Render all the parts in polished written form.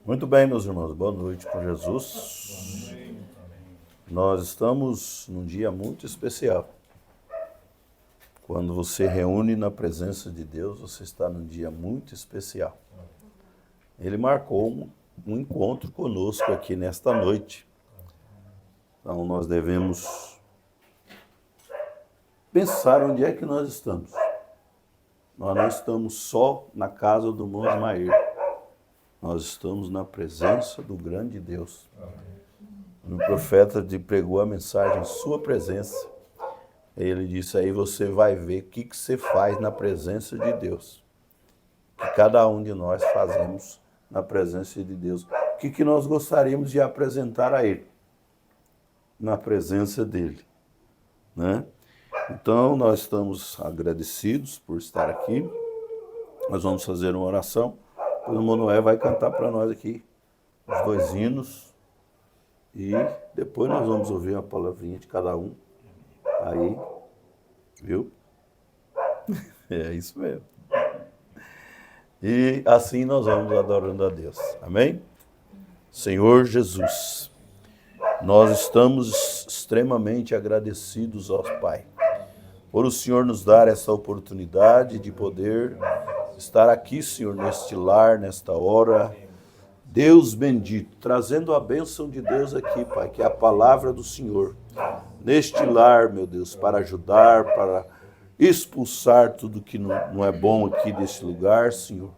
Muito bem, meus irmãos, boa noite com Jesus. Nós estamos num dia muito especial. Quando você reúne na presença de Deus, você está num dia muito especial. Ele marcou um encontro conosco aqui nesta noite. Então nós devemos pensar onde é que nós estamos. Nós não estamos só na casa do irmão Ismael. Nós estamos na presença do grande Deus. O profeta pregou a mensagem em sua presença. Ele disse, aí você vai ver o que você faz na presença de Deus. O que cada um de nós fazemos na presença de Deus. O que nós gostaríamos de apresentar a Ele na presença dEle, né? Então, nós estamos agradecidos por estar aqui. Nós vamos fazer uma oração. O irmão Noé vai cantar para nós aqui os 2 hinos. E depois nós vamos ouvir uma palavrinha de cada um. Aí, viu? É isso mesmo. E assim nós vamos adorando a Deus. Amém? Senhor Jesus, nós estamos extremamente agradecidos ao Pai por o Senhor nos dar essa oportunidade de poder estar aqui, Senhor, neste lar, nesta hora. Deus bendito, trazendo a bênção de Deus aqui, Pai, que é a palavra do Senhor. Neste lar, meu Deus, para ajudar, para expulsar tudo que não é bom aqui deste lugar, Senhor.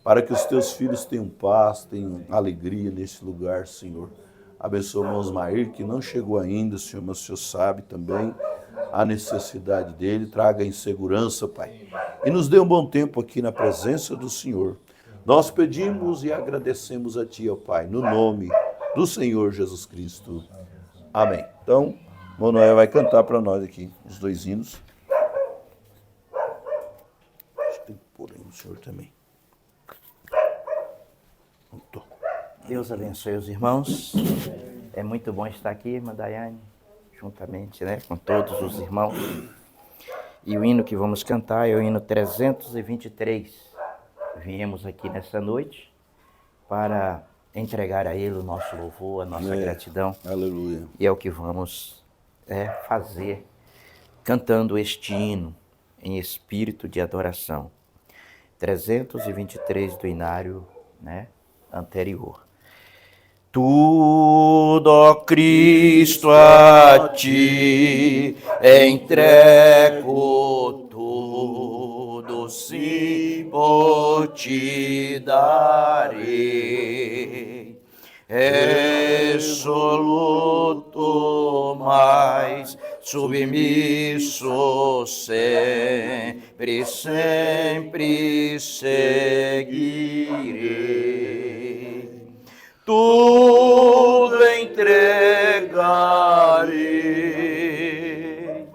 Para que os teus filhos tenham paz, tenham alegria neste lugar, Senhor. Abençoa o irmão Osmair, que não chegou ainda, Senhor, mas o Senhor sabe também a necessidade dele. Traga em segurança, Pai. E nos dê um bom tempo aqui na presença do Senhor. Nós pedimos e agradecemos a Ti, ó Pai, no nome do Senhor Jesus Cristo. Amém. Então, o irmão Noé vai cantar para nós aqui os 2 hinos. Acho que tem que pôr aí no Senhor também. Pronto. Deus abençoe os irmãos. É muito bom estar aqui, irmã Daiane, juntamente, né, com todos os irmãos. E o hino que vamos cantar é o hino 323. Viemos aqui nessa noite para entregar a Ele o nosso louvor, a nossa gratidão. Aleluia. E é o que vamos fazer, cantando este hino em espírito de adoração. 323 do hinário, né, anterior. Tudo, ó Cristo, a Ti entrego, tudo sim por Ti darei. Resoluto, mas submisso, sempre, sempre seguirei. Tudo entregarei,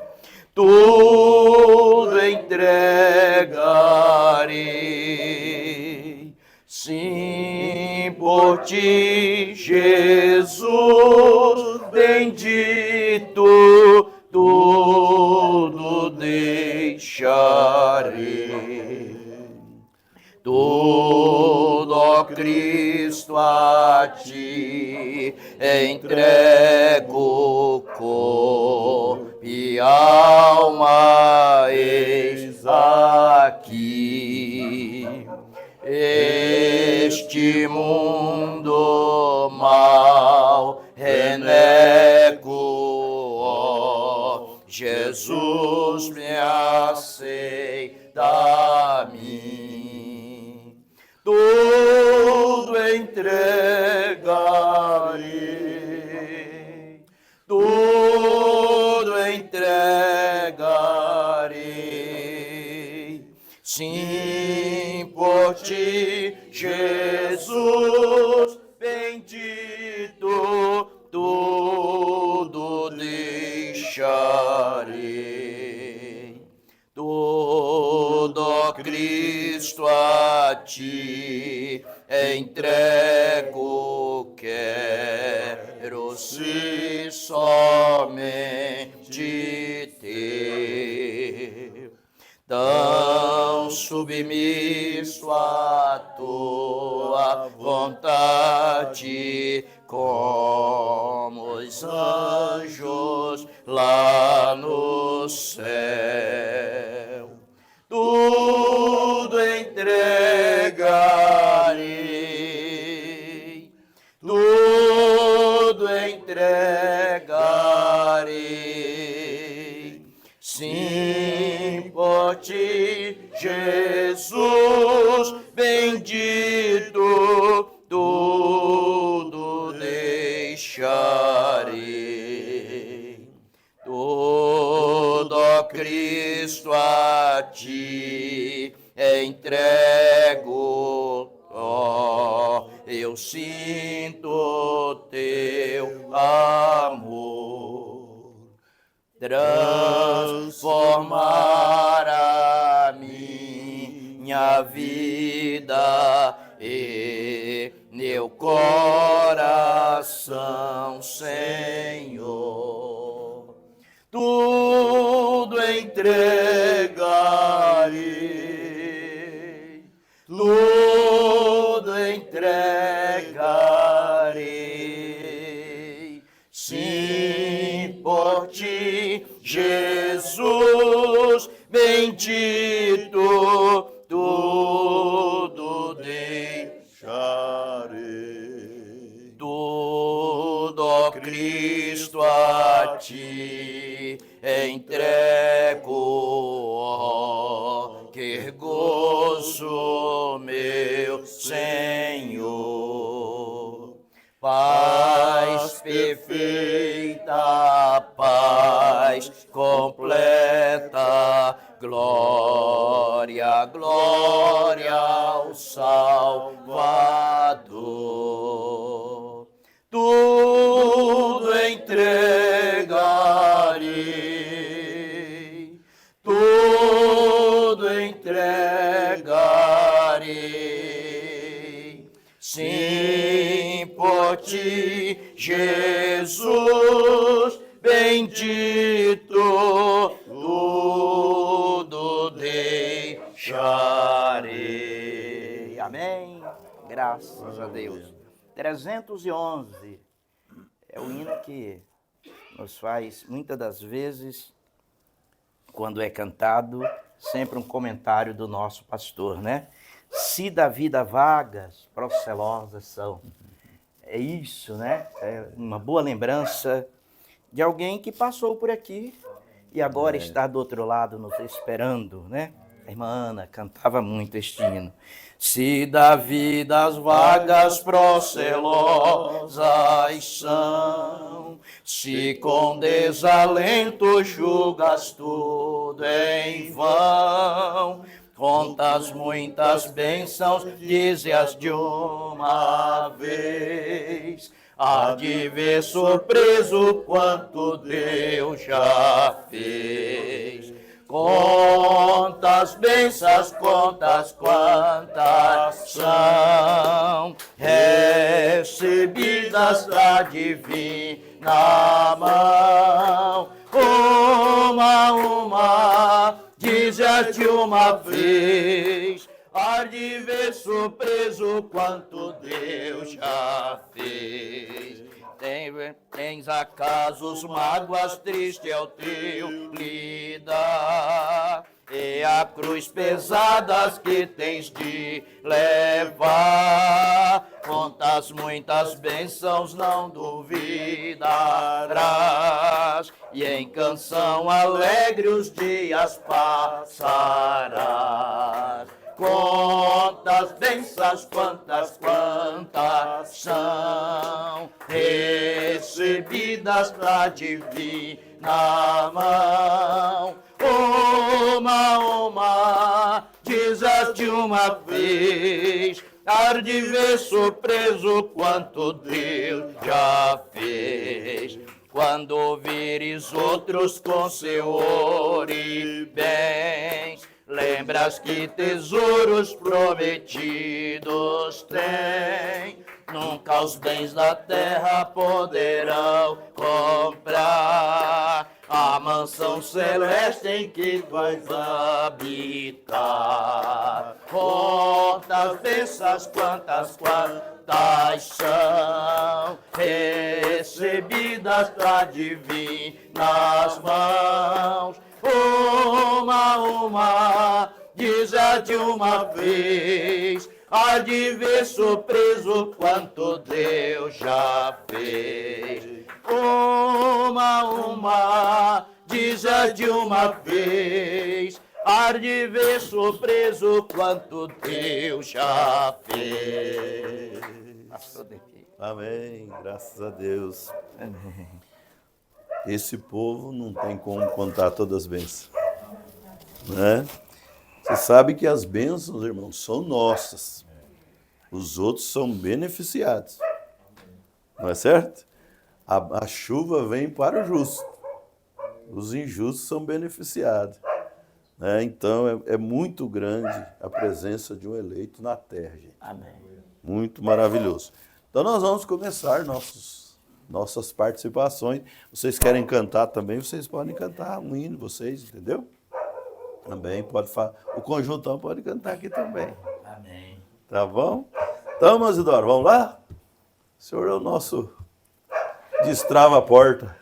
tudo entregarei, sim, por Ti, Jesus bendito, tudo deixarei. Tudo, ó Cristo, a Ti entrego, corpo e alma, eis aqui. Este mundo mal renego, ó Jesus, me aceita a mim. Tudo entregarei, tudo entregarei, sim, por Ti, Jesus bendito, tudo deixarei. Tudo, ó Cristo, a Ti entrego, quero ser somente Teu. tão submisso à tua vontade, como os anjos lá no céu. Tudo entregarei, tudo entregarei, sim, por ti, Jesus bendito, tudo deixarei, tudo, ó Cristo, a ti entrego, ó, eu sinto teu amor, transformar a minha vida e meu coração, Senhor. Tudo entregarei, tudo entregarei, sim, por ti, Jesus bendito, tudo deixarei, tudo, ó Cristo, a ti entrego, ó, que gozo, meu Senhor. Paz perfeita, paz completa, glória, glória ao Salvador. Tudo entregarei, tudo entregarei, sim, por ti, Jesus bendito, tudo deixarei. Amém. Graças a Deus. 311 é o hino que nos faz, muitas das vezes, quando é cantado, sempre um comentário do nosso pastor, né? Se da vida vagas, procelosas são. É isso, né? É uma boa lembrança de alguém que passou por aqui e agora está do outro lado nos esperando, né? A irmã Ana cantava muito este hino. Se da vida as vagas procelosas são, se com desalento julgas tudo em vão, contas muitas bênçãos, dize-as de uma vez, há de ver surpreso quanto Deus já fez. Contas bênçãos, contas quantas são recebidas da divina mão. Uma, dize-as de uma vez, há de ver surpreso quanto Deus já fez. Tens acaso os mágoas, triste é o teu lidar, e a cruz pesadas que tens de levar, contas muitas bênçãos não duvidarás, e em canção alegre os dias passarás. Quantas bênçãos, quantas são recebidas da divina mão. Uma, diz-as de uma vez, há de ver surpreso quanto Deus já fez. Quando ouvires outros com seu ouro e bens, lembras que tesouros prometidos tem, nunca os bens da terra poderão comprar a mansão celeste em que vais habitar. Quantas bênçãos, quantas são recebidas da divinas mãos. Uma, diz de uma vez, há de ver surpreso quanto Deus já fez. Uma, diz de uma vez, há de ver surpreso quanto Deus já fez. Amém, graças a Deus. Esse povo não tem como contar todas as bênçãos, né? Você sabe que as bênçãos, irmãos, são nossas. Os outros são beneficiados. Não é certo? A chuva vem para o justo. Os injustos são beneficiados. Né? Então, é muito grande a presença de um eleito na terra, gente. Amém. Muito maravilhoso. Então, nós vamos começar nossas participações. Vocês querem cantar também, vocês podem cantar um hino, vocês, entendeu? Também pode falar. O conjuntão pode cantar aqui também. Amém. Tá bom? Então, Isidoro, vamos lá? O senhor é o nosso destrava a porta.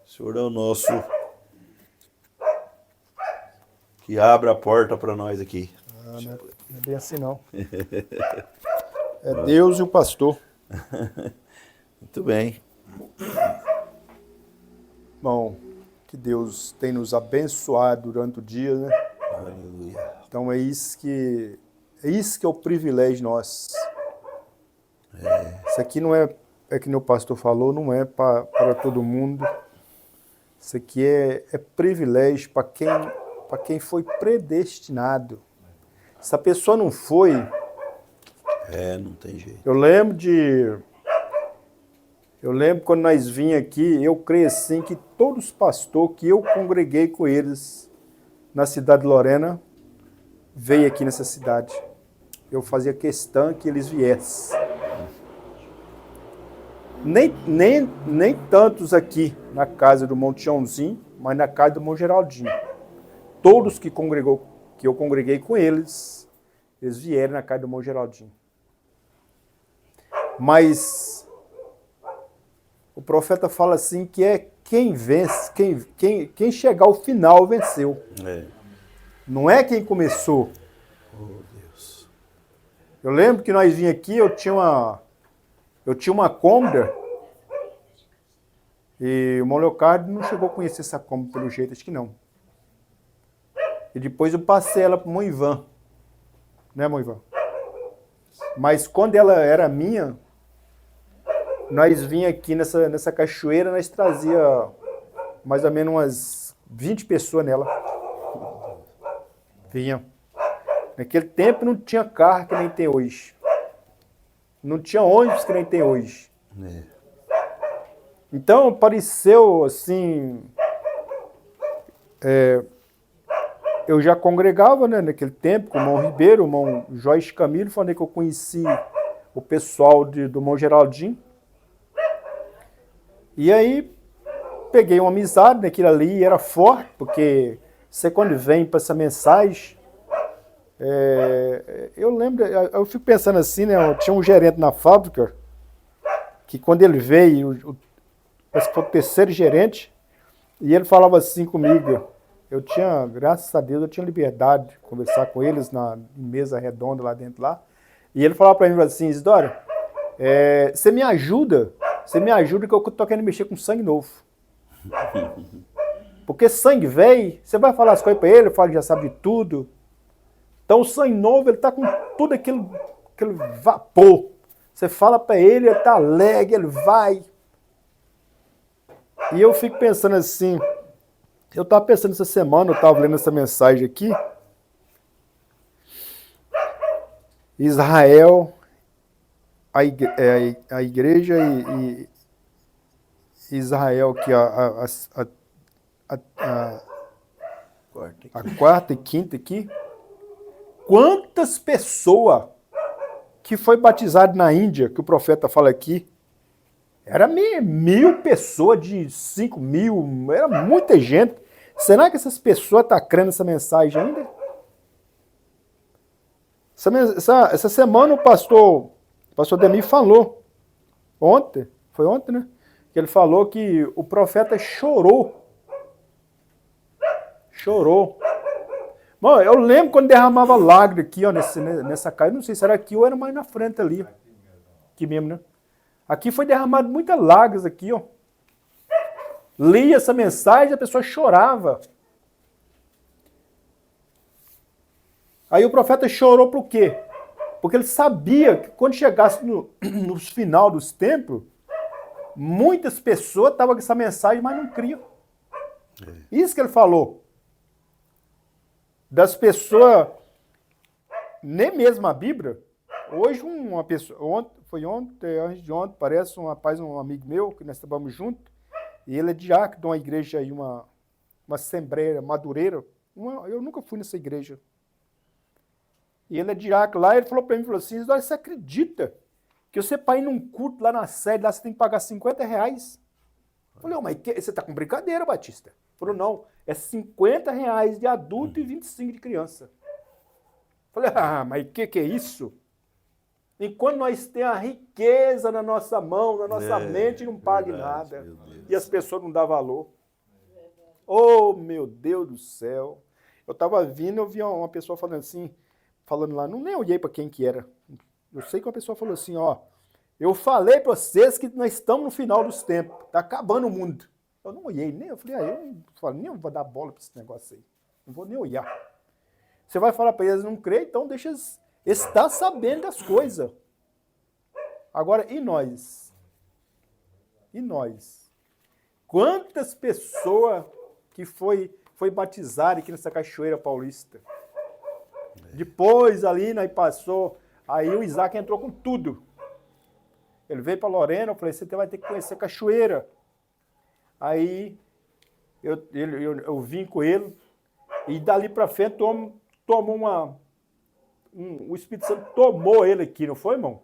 O senhor é o nosso que abre a porta para nós aqui. Não é bem assim, não. É Deus e o pastor. Muito bem. Bom, que Deus tem nos abençoado durante o dia, né? Aleluia. Então é isso que é o privilégio nosso. Isso aqui não é que o pastor falou, não é para todo mundo. Isso aqui é privilégio para quem foi predestinado. Se a pessoa não foi... Não tem jeito. Eu lembro quando nós vínhamos aqui, eu creio assim que todos os pastores que eu congreguei com eles na cidade de Lorena, veio aqui nessa cidade. Eu fazia questão que eles viessem. Nem tantos aqui na casa do Monte Joãozinho, mas na casa do Monte Geraldinho. Todos que eu congreguei com eles vieram na casa do Monte Geraldinho. Mas o profeta fala assim que é quem vence, quem chegar ao final venceu. Não é quem começou. Oh, Deus. Eu lembro que nós vínhamos aqui, eu tinha uma Kombi e o irmão Leocardo não chegou a conhecer essa Kombi pelo jeito, acho que não. E depois eu passei ela para o irmão Ivan. Né, irmão Ivan? Mas quando ela era minha, nós vinha aqui nessa cachoeira, nós trazia mais ou menos umas 20 pessoas nela. Vinha. Naquele tempo não tinha carro que nem tem hoje. Não tinha ônibus que nem tem hoje. Então pareceu assim... eu já congregava, né, naquele tempo com o irmão Ribeiro, o irmão Joyce Camilo, falei que eu conheci o pessoal do irmão Geraldinho. E aí peguei uma amizade naquilo ali e era forte, porque você quando vem para essa mensagem, eu lembro, eu fico pensando assim, né, eu tinha um gerente na fábrica, que quando ele veio, esse foi o terceiro gerente, e ele falava assim comigo, graças a Deus, eu tinha liberdade de conversar com eles na mesa redonda lá dentro lá, e ele falava para mim assim, Isidoro, você me ajuda que eu tô querendo mexer com sangue novo. Porque sangue velho, você vai falar as coisas para ele fala que já sabe de tudo. Então o sangue novo, ele tá com tudo aquele vapor. Você fala para ele tá alegre, ele vai. E eu fico pensando assim, eu tava pensando essa semana, eu tava lendo essa mensagem aqui. Israel, a igreja e Israel, que a quarta e quinta aqui, quantas pessoas que foi batizado na Índia, que o profeta fala aqui, Era 1.000 pessoas de 5.000, era muita gente. Será que essas pessoas estão crendo nessa mensagem ainda? Essa semana o pastor Demir falou, foi ontem, né? Que ele falou que o profeta chorou. Bom, eu lembro quando derramava lágrima aqui, ó, nessa casa, não sei se era aqui ou era mais na frente ali. Aqui mesmo, né? Aqui foi derramado muitas lágrimas aqui, ó. Lia essa mensagem, a pessoa chorava. Aí o profeta chorou por quê? Porque ele sabia que quando chegasse no final dos tempos, muitas pessoas estavam com essa mensagem, mas não criam. Isso que ele falou. Das pessoas, nem mesmo a Bíblia. Hoje uma pessoa, antes de ontem, parece um rapaz, um amigo meu, que nós trabalhamos junto, e ele é diácono de uma igreja aí, uma assembleia madureira. Eu nunca fui nessa igreja. E ele é diácono lá, ele falou para mim, assim, você acredita que você para ir num culto lá na sede, lá você tem que pagar R$50? Eu falei, mas você tá com brincadeira, Batista? Ele falou, não, é R$50 de adulto e 25 de criança. Eu falei, mas que é isso? Enquanto nós temos a riqueza na nossa mão, na nossa mente, não paga nada. E as pessoas não dão valor. Oh, meu Deus do céu. Eu estava vindo, eu vi uma pessoa falando lá, não nem olhei para quem que era. Eu sei que uma pessoa falou assim, ó, eu falei para vocês que nós estamos no final dos tempos, tá acabando o mundo. Eu não olhei, nem, eu falei, nem vou dar bola para esse negócio aí. Não vou nem olhar. Você vai falar para eles não crer, então deixa eles estar sabendo das coisas. Agora, e nós? E nós? Quantas pessoas que foi batizada aqui nessa Cachoeira Paulista? Depois ali, nós passou, aí o Isaac entrou com tudo. Ele veio para Lorena, eu falei, você vai ter que conhecer a Cachoeira. Aí eu vim com ele, e dali para frente tomou o Espírito Santo tomou ele aqui, não foi, irmão?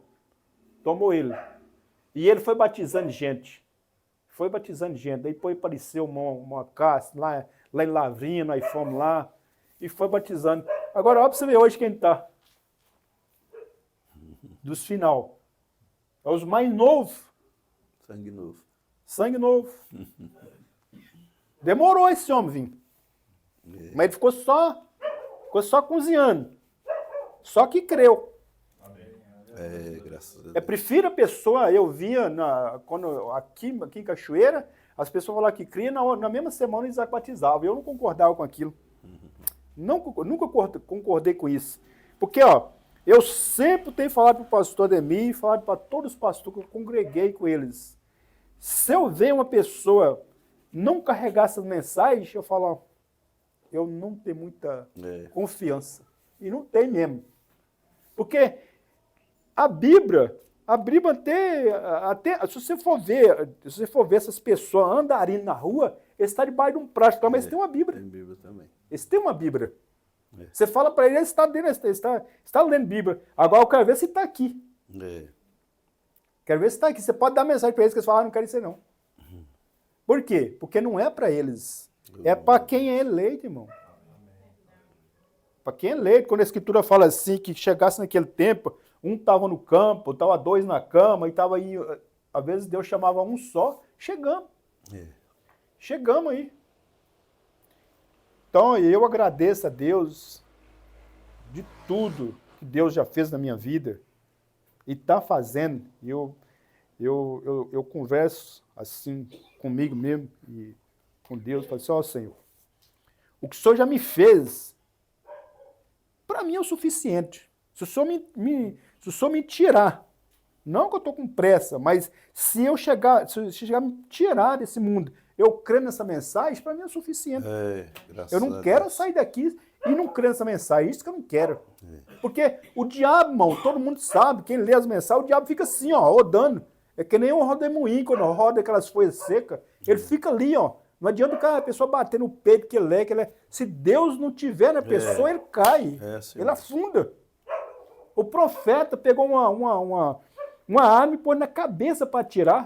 Tomou ele. E ele foi batizando gente. Daí depois apareceu uma casa lá em Lavrinha, nós fomos lá, e foi batizando. Agora, olha para você ver hoje quem está. Dos final. É os mais novos. Sangue novo. Demorou esse homem vir. Mas ele ficou só cozinhando. Só que creu. Graças a Deus. Prefiro a pessoa, eu via aqui em Cachoeira, as pessoas falavam que cria, na mesma semana eles batizavam. Eu não concordava com aquilo. Nunca concordei com isso. Porque, ó, eu sempre tenho falado para o pastor Ademir, falado para todos os pastores que eu congreguei com eles. Se eu ver uma pessoa não carregar essas mensagens, eu falo, ó, eu não tenho muita confiança. E não tem mesmo. Porque a Bíblia até se você for ver essas pessoas andarem na rua, eles estão debaixo de um prato, mas tem uma Bíblia. Tem Bíblia também. Eles têm uma Bíblia. Você fala para ele, ele está lendo Bíblia. Agora eu quero ver se está aqui. Quero ver se está aqui. Você pode dar mensagem para eles que eles falam, não quero isso não. Por quê? Porque não é para eles. É para quem é eleito, irmão. Para quem é eleito. Quando a Escritura fala assim, que chegasse naquele tempo, um estava no campo, estava dois na cama, e estava aí, às vezes Deus chamava um só, chegamos. Chegamos aí. Então, eu agradeço a Deus de tudo que Deus já fez na minha vida e está fazendo. Eu converso assim comigo mesmo e com Deus, falo assim, ó Senhor, o que o Senhor já me fez, para mim é o suficiente. Se o Senhor me tirar, não que eu estou com pressa, mas se eu chegar a me tirar desse mundo, eu creio nessa mensagem, para mim é o suficiente. Eu não quero sair daqui e não crer nessa mensagem. Isso que eu não quero. Porque o diabo, irmão, todo mundo sabe, quem lê as mensagens, o diabo fica assim, ó, rodando. É que nem um rodemoinho, quando roda aquelas folhas secas, ele fica ali, ó. Não adianta a pessoa bater no peito que ele é. Se Deus não tiver na pessoa, ele cai. Ele afunda. O profeta pegou uma arma e pôs na cabeça para atirar.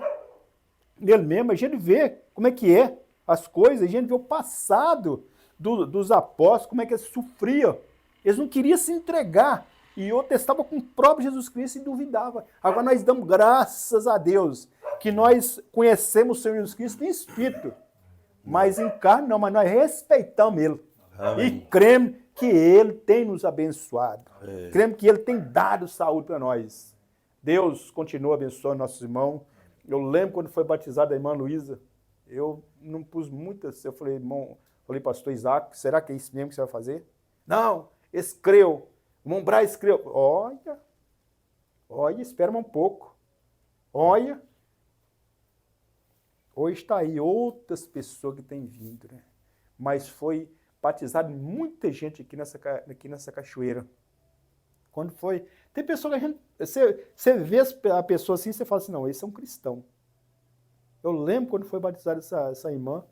nele mesmo, a gente vê como é que é as coisas, a gente vê o passado dos apóstolos, como é que eles sofriam. Eles não queriam se entregar. E eu testava com o próprio Jesus Cristo e duvidava. Agora nós damos graças a Deus que nós conhecemos o Senhor Jesus Cristo em espírito. Mas em carne não, mas nós respeitamos Ele. Amém. E cremos que Ele tem nos abençoado. Cremos que Ele tem dado saúde para nós. Deus continua abençoando nossos irmãos. Eu lembro quando foi batizada a irmã Luísa, eu não pus muitas. Eu falei, irmão, falei, pastor Isaac, será que é isso mesmo que você vai fazer? Não, esse creu. O irmão Braz creu. Olha, espera um pouco. Olha. Hoje está aí outras pessoas que têm vindo, né? Mas foi batizado muita gente aqui nessa cachoeira. Quando foi... Tem pessoa que a gente... Você vê a pessoa assim, você fala assim, não, esse é um cristão. Eu lembro quando foi batizada essa irmã,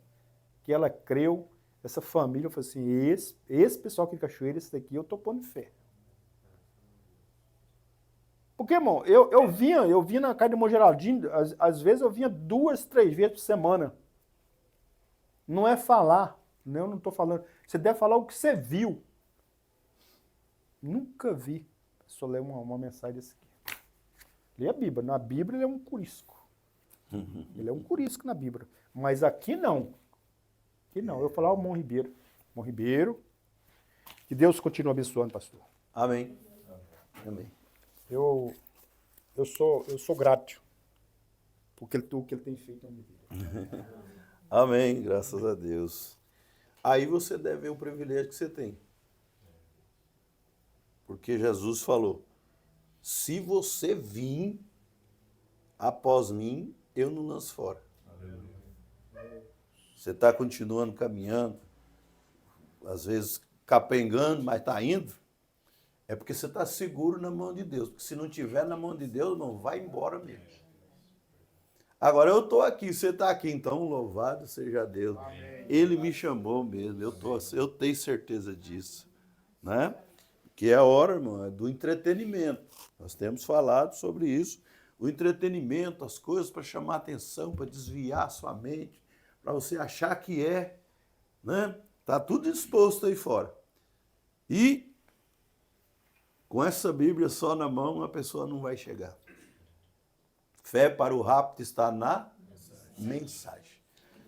que ela creu, essa família, eu falei assim, esse pessoal aqui de cachoeira, esse daqui, eu tô pondo fé. Porque, irmão, eu vinha na casa de irmão Geraldinho, às vezes eu vinha 2, 3 vezes por semana. Não é falar, né? Eu não estou falando. Você deve falar o que você viu. Nunca vi a pessoa ler uma mensagem desse aqui. Lê a Bíblia. Na Bíblia ele é um curisco. Ele é um curisco na Bíblia. Mas aqui não. Aqui não. Eu vou falar o irmão Ribeiro. Irmão Ribeiro, que Deus continue abençoando, pastor. Amém. Amém. Eu sou grato por o que ele tem feito na minha vida. Amém, graças a Deus. Aí você deve ver o privilégio que você tem. Porque Jesus falou, se você vir após mim, eu não lanço fora. Você está continuando caminhando, às vezes capengando, mas está indo. É porque você está seguro na mão de Deus. Porque se não estiver na mão de Deus, não vai embora mesmo. Agora eu estou aqui, você está aqui, então louvado seja Deus. Amém. Ele me chamou mesmo, eu tenho certeza disso. Né? Que é a hora, irmão, do entretenimento. Nós temos falado sobre isso. O entretenimento, as coisas para chamar atenção, para desviar a sua mente, para você achar que é. Né? Está tudo disposto aí fora. E com essa Bíblia só na mão, a pessoa não vai chegar. Fé para o rápido está na mensagem.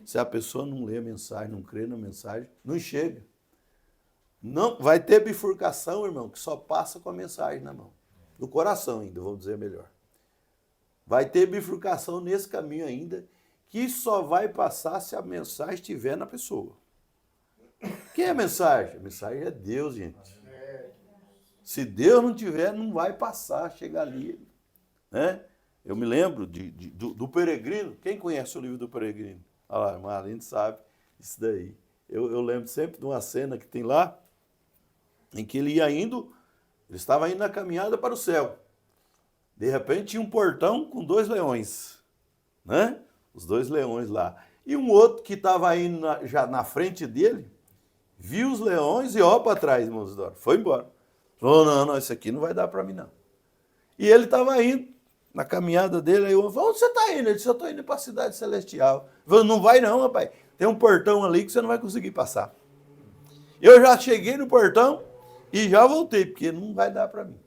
Se a pessoa não lê a mensagem, não crê na mensagem, não chega. Não, vai ter bifurcação, irmão, que só passa com a mensagem na mão. No coração ainda, vou dizer melhor. Vai ter bifurcação nesse caminho ainda, que só vai passar se a mensagem estiver na pessoa. Quem é a mensagem? A mensagem é Deus, gente. Se Deus não tiver, não vai passar, chega ali. Né? Eu me lembro do Peregrino. Quem conhece o livro do Peregrino? Olha lá, irmã Aline sabe isso daí. Eu lembro sempre de uma cena que tem lá, em que ele estava indo na caminhada para o céu. De repente tinha um portão com 2 leões. Né? Os 2 leões lá. E um outro que estava indo já na frente dele, viu os leões e ó para trás, irmãos. Foi embora. Falou, não, isso aqui não vai dar para mim, não. E ele estava indo, na caminhada dele, aí eu falei, onde você está indo? Ele disse, eu estou indo para a cidade celestial. Eu falei, não vai não, rapaz. Tem um portão ali que você não vai conseguir passar. Eu já cheguei no portão e já voltei, porque não vai dar para mim.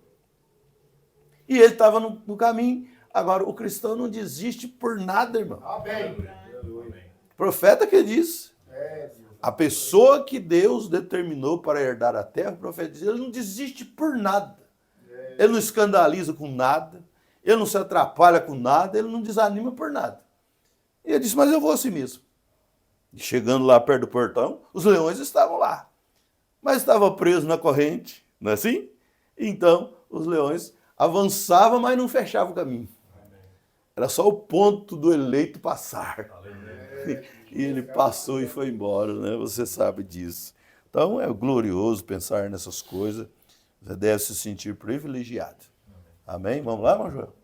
E ele estava no caminho. Agora, o cristão não desiste por nada, irmão. Amém. O profeta que disse. A pessoa que Deus determinou para herdar a terra, o profeta diz, ele não desiste por nada. Ele não escandaliza com nada, ele não se atrapalha com nada, ele não desanima por nada. E ele disse, mas eu vou assim mesmo. E chegando lá perto do portão, os leões estavam lá. Mas estava preso na corrente, não é assim? Então, os leões avançavam, mas não fechavam o caminho. Era só o ponto do eleito passar. E ele passou e foi embora, né? Você sabe disso. Então é glorioso pensar nessas coisas. Você deve se sentir privilegiado. Amém? Vamos lá, irmão Joel?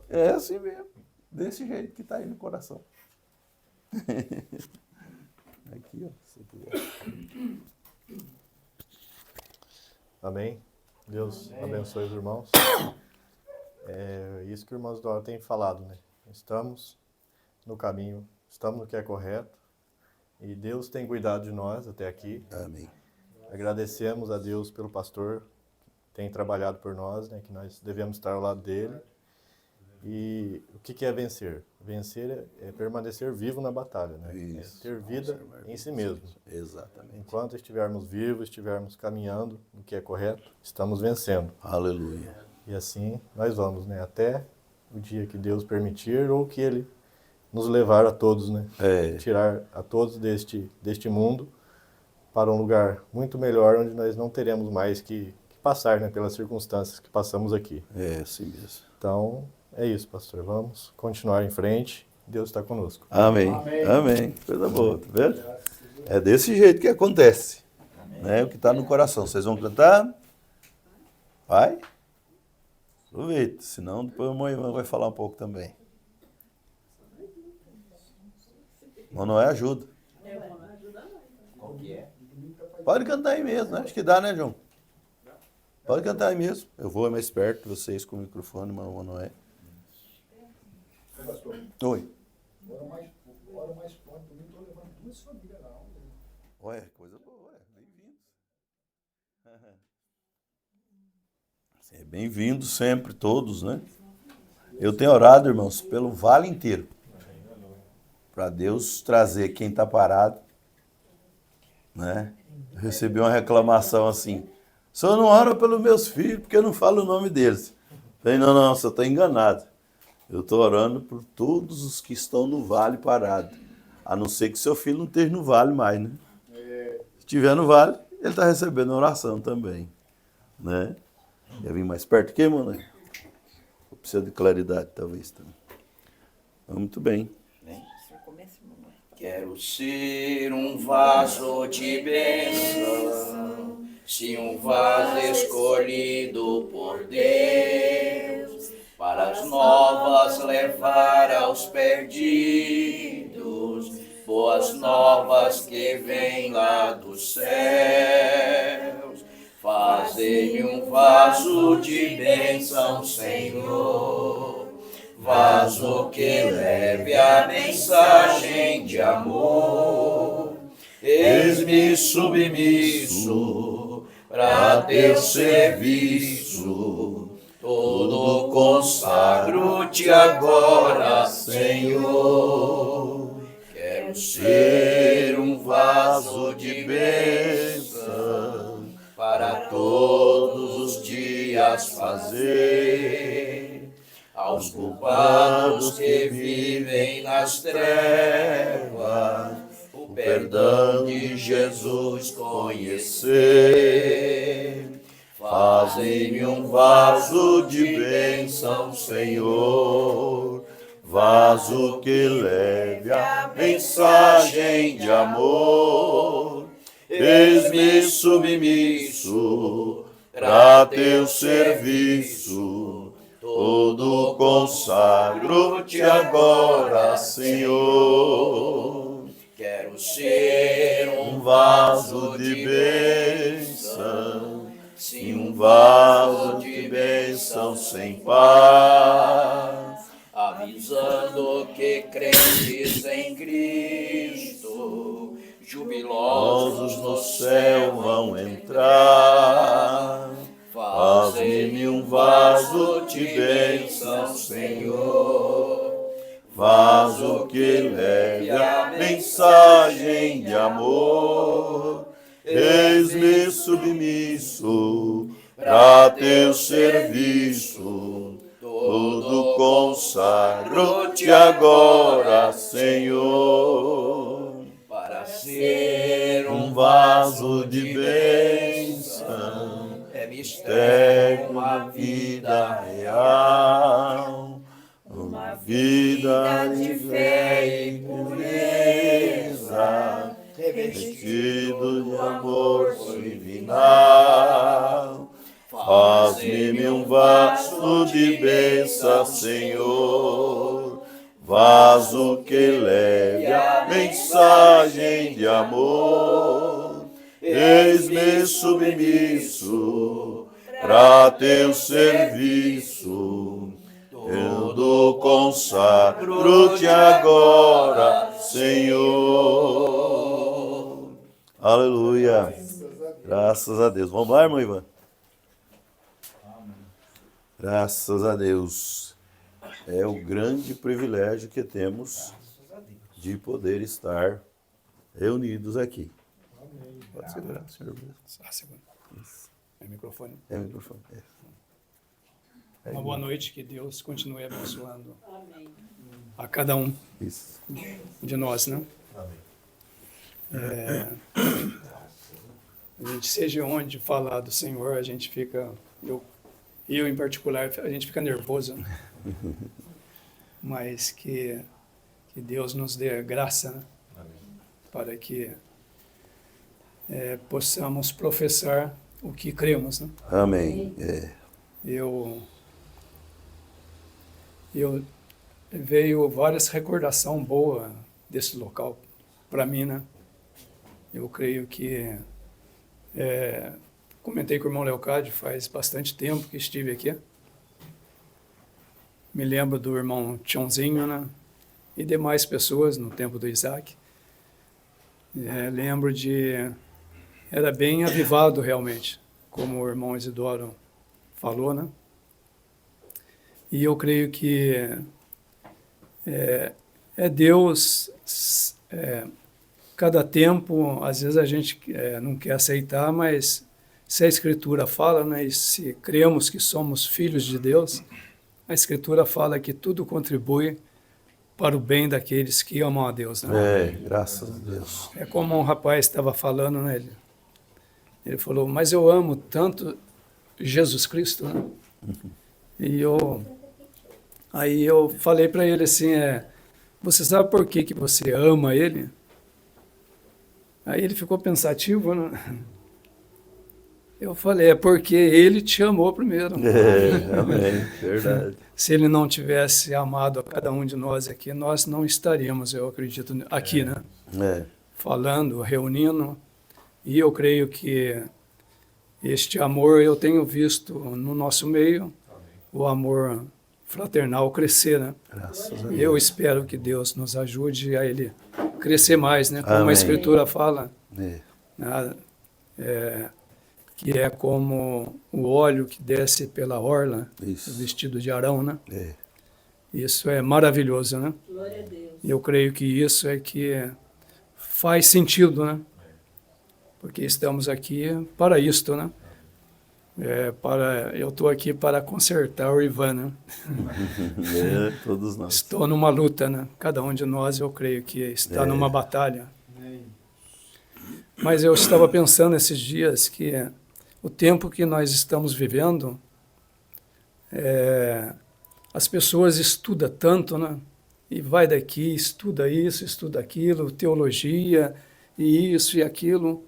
É assim mesmo. Desse jeito que está aí no coração. Aqui, ó. Se quiser. Amém? Deus abençoe os irmãos. É isso que o irmão Dora tem falado, né? estamos no caminho, estamos no que é correto e Deus tem cuidado de nós até aqui. Amém. Agradecemos a Deus pelo pastor que tem trabalhado por nós, né, que nós devemos estar ao lado dele. E o que é vencer? Vencer é permanecer vivo na batalha, né? Isso. É ter vida em si mesmo. Exatamente. Enquanto estivermos vivos, estivermos caminhando no que é correto, estamos vencendo. Aleluia. E assim nós vamos, né? Até o dia que Deus permitir ou que Ele nos levar a todos, né? Tirar a todos deste mundo para um lugar muito melhor, onde nós não teremos mais que passar, né? Pelas circunstâncias que passamos aqui. É, assim mesmo. Então, é isso, pastor. Vamos continuar em frente. Deus está conosco. Amém. Amém. Coisa boa, tá vendo? É desse jeito que acontece. Né? O que está no coração. Vocês vão cantar? Vai? Aproveita, senão depois a irmã vai falar um pouco também. Manoé ajuda. Qual que é? Pode cantar aí mesmo, né? Acho que dá, né, João? Pode cantar aí mesmo. Eu vou mais perto de vocês com o microfone, Manoé. Pastor, Oi. hora mais pronto, eu estou levando 2 famílias na aula. Ué, coisa boa, bem-vindos. Bem-vindos sempre, todos, né? Eu tenho orado, irmãos, pelo vale inteiro. Para Deus trazer quem está parado, né? Eu recebi uma reclamação assim, o senhor não ora pelos meus filhos porque eu não falo o nome deles. Eu falei, não, o senhor está enganado. Eu estou orando por todos os que estão no vale parado. A não ser que seu filho não esteja no vale mais, né? Se estiver no vale, ele está recebendo oração também. Né? Quer vir mais perto aqui, mano? Precisa de claridade, talvez. Também. Muito bem. Quero ser um vaso de bênção, sim, um vaso escolhido por Deus, para as novas levar aos perdidos, boas novas que vêm lá dos céus. Fazei-me um vaso de bênção, Senhor, vaso que leve a mensagem de amor. Eis-me submisso para teu serviço, todo consagro-te agora, Senhor. Quero ser um vaso de bênção para todos os dias fazer aos culpados que vivem nas trevas o perdão de Jesus conhecer. Fazei-me um vaso de bênção, Senhor, vaso que leve a mensagem de amor. Eis-me submisso para teu serviço, todo consagro-te agora, Senhor. Quero ser um vaso de bênção, sim, um vaso de bênção sem par, avisando que crentes em Cristo, jubilosos no céu vão entrar. Faz-me um vaso de bênção, Senhor, vaso que leve a mensagem de amor. Eis-me submisso para teu serviço, todo consagro-te agora, Senhor, para ser um vaso de bênção. É mistério, uma vida real, uma vida de fé e pureza, revestido de amor divinal. Faz-me um vaso de bênção, Senhor, vaso que leve a mensagem de amor. Eis-me submisso para teu serviço, Tudo consagro-te agora, Senhor. Aleluia. Graças a Deus. Vamos lá, irmão Ivan? Graças a Deus. É o grande privilégio que temos de poder estar reunidos aqui. Pode segurar, senhor. Segura. É o microfone. É o microfone. Uma boa noite, que Deus continue abençoando a cada um Isso. de nós, né? A gente, seja onde falar do Senhor, a gente fica, eu em particular, a gente fica nervoso, né? Mas que Deus nos dê graça, né? Para que possamos professar o que cremos, né? Amém. Eu veio várias recordações boas desse local para mim, né? Eu creio que comentei com o irmão Leocádio faz bastante tempo que estive aqui. Me lembro do irmão Tiãozinho, né? E demais pessoas no tempo do Isaac. Lembro era bem avivado realmente, como o irmão Isidoro falou, né? E eu creio que Deus, cada tempo, às vezes a gente não quer aceitar, mas se a Escritura fala, né, e se cremos que somos filhos de Deus, a Escritura fala que tudo contribui para o bem daqueles que amam a Deus, né? Graças a Deus. É como um rapaz estava falando, né? Ele falou, mas eu amo tanto Jesus Cristo, né? Aí eu falei para ele assim, você sabe por que você ama ele? Aí ele ficou pensativo, né? Eu falei, é porque ele te amou primeiro. Amém, verdade. Se ele não tivesse amado a cada um de nós aqui, nós não estaríamos, eu acredito, aqui, né? Falando, reunindo. E eu creio que este amor eu tenho visto no nosso meio, o amor fraternal crescer, né? Graças a Deus. Eu espero que Deus nos ajude a ele crescer mais, né? Como Amém. a Escritura fala, né? Que é como o óleo que desce pela orla, Isso. o vestido de Arão, né? Isso é maravilhoso, né? Glória a Deus. E eu creio que isso é que faz sentido, né? Porque estamos aqui para isto, né? Eu estou aqui para consertar o Ivan, né? Todos nós. Estou numa luta, né? Cada um de nós, eu creio que está numa batalha. Mas eu estava pensando esses dias que o tempo que nós estamos vivendo, as pessoas estudam tanto, né? E vai daqui, estuda isso, estuda aquilo, teologia, e isso e aquilo.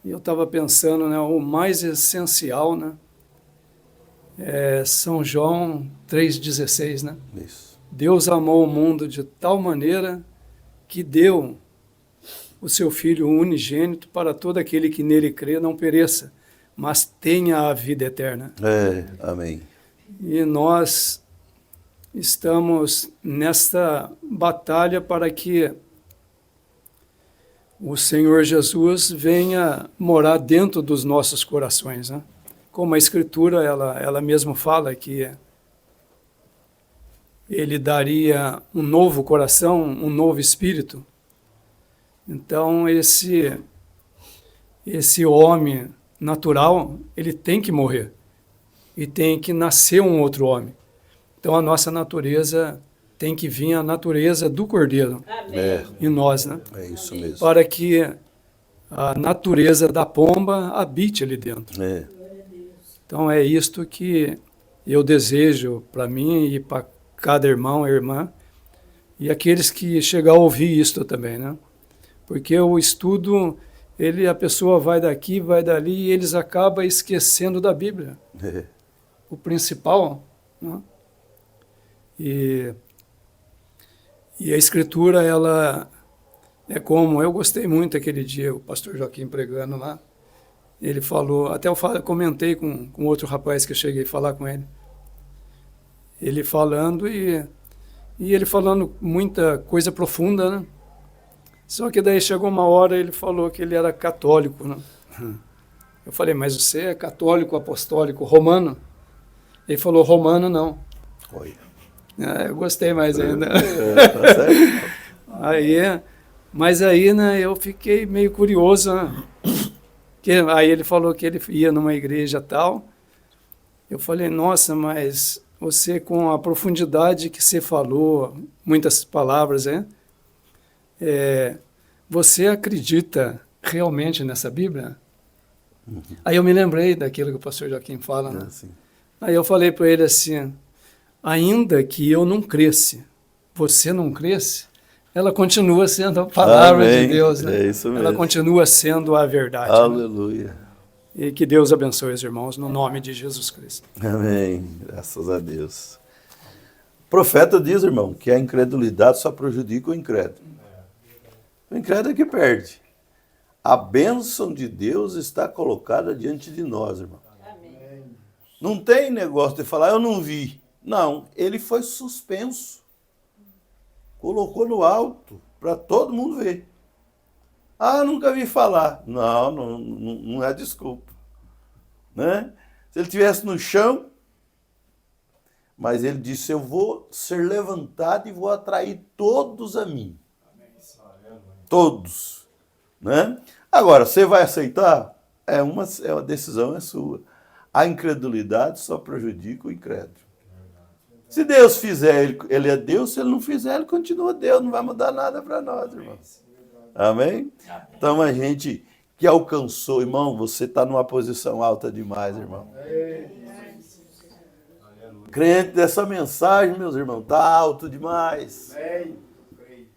E eu estava pensando, né, o mais essencial, né, São João 3,16, né? Isso. Deus amou o mundo de tal maneira que deu o seu Filho unigênito para todo aquele que nele crê não pereça, mas tenha a vida eterna. Amém. E nós estamos nesta batalha para que o Senhor Jesus venha morar dentro dos nossos corações, né? Como a Escritura, ela mesma fala que Ele daria um novo coração, um novo espírito. Então, esse homem natural, ele tem que morrer. E tem que nascer um outro homem. Então, a nossa natureza tem que vir a natureza do Cordeiro em nós, né? É isso mesmo. Para que a natureza da pomba habite ali dentro. Então é isto que eu desejo para mim e para cada irmão e irmã, e aqueles que chegar a ouvir isto também, né? Porque o estudo, a pessoa vai daqui, vai dali, e eles acabam esquecendo da Bíblia. O principal, né? E a Escritura, ela é como... Eu gostei muito aquele dia, o pastor Joaquim pregando lá. Ele falou... Até eu comentei com outro rapaz que eu cheguei a falar com ele. ele falando e ele falando muita coisa profunda, né? Só que daí chegou uma hora ele falou que ele era católico, né? Eu falei, mas você é católico, apostólico, romano? Ele falou, romano não. Oi. Eu gostei mais ainda. Tá certo. Mas aí, né, eu fiquei meio curioso, né? Aí ele falou que ele ia numa igreja tal. Eu falei, nossa, mas você com a profundidade que você falou, muitas palavras, né? Você acredita realmente nessa Bíblia? Uhum. Aí eu me lembrei daquilo que o pastor Joaquim fala, né? Aí eu falei para ele assim, ainda que eu não cresce, você não cresce, ela continua sendo a palavra de Deus, né? É isso mesmo. Ela continua sendo a verdade. Aleluia. Né? E que Deus abençoe os irmãos, no nome de Jesus Cristo. Amém. Graças a Deus. O profeta diz, irmão, que a incredulidade só prejudica o incrédulo. O incrédulo é que perde. A bênção de Deus está colocada diante de nós, irmão. Amém. Não tem negócio de falar, eu não vi. Não, ele foi suspenso. Colocou no alto, para todo mundo ver. Ah, nunca vi falar. Não é desculpa. Né? Se ele estivesse no chão, mas ele disse, eu vou ser levantado e vou atrair todos a mim. Todos. Né? Agora, você vai aceitar? É uma decisão é sua. A incredulidade só prejudica o incrédulo. Se Deus fizer, ele é Deus. Se ele não fizer, ele continua Deus. Não vai mudar nada para nós, irmãos. Amém? Então, a gente que alcançou, irmão, você está numa posição alta demais, irmão. Crente dessa mensagem, meus irmãos, está alto demais.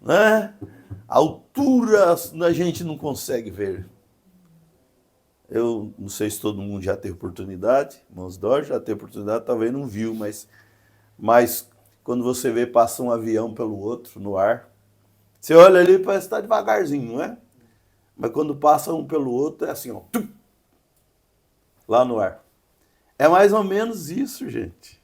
Né? A altura a gente não consegue ver. Eu não sei se todo mundo já teve oportunidade, irmãos Dor já teve oportunidade, talvez não viu, mas quando você vê, passa um avião pelo outro no ar, você olha ali, parece que está devagarzinho, não é? Mas quando passa um pelo outro, é assim, ó, tum, lá no ar. É mais ou menos isso, gente.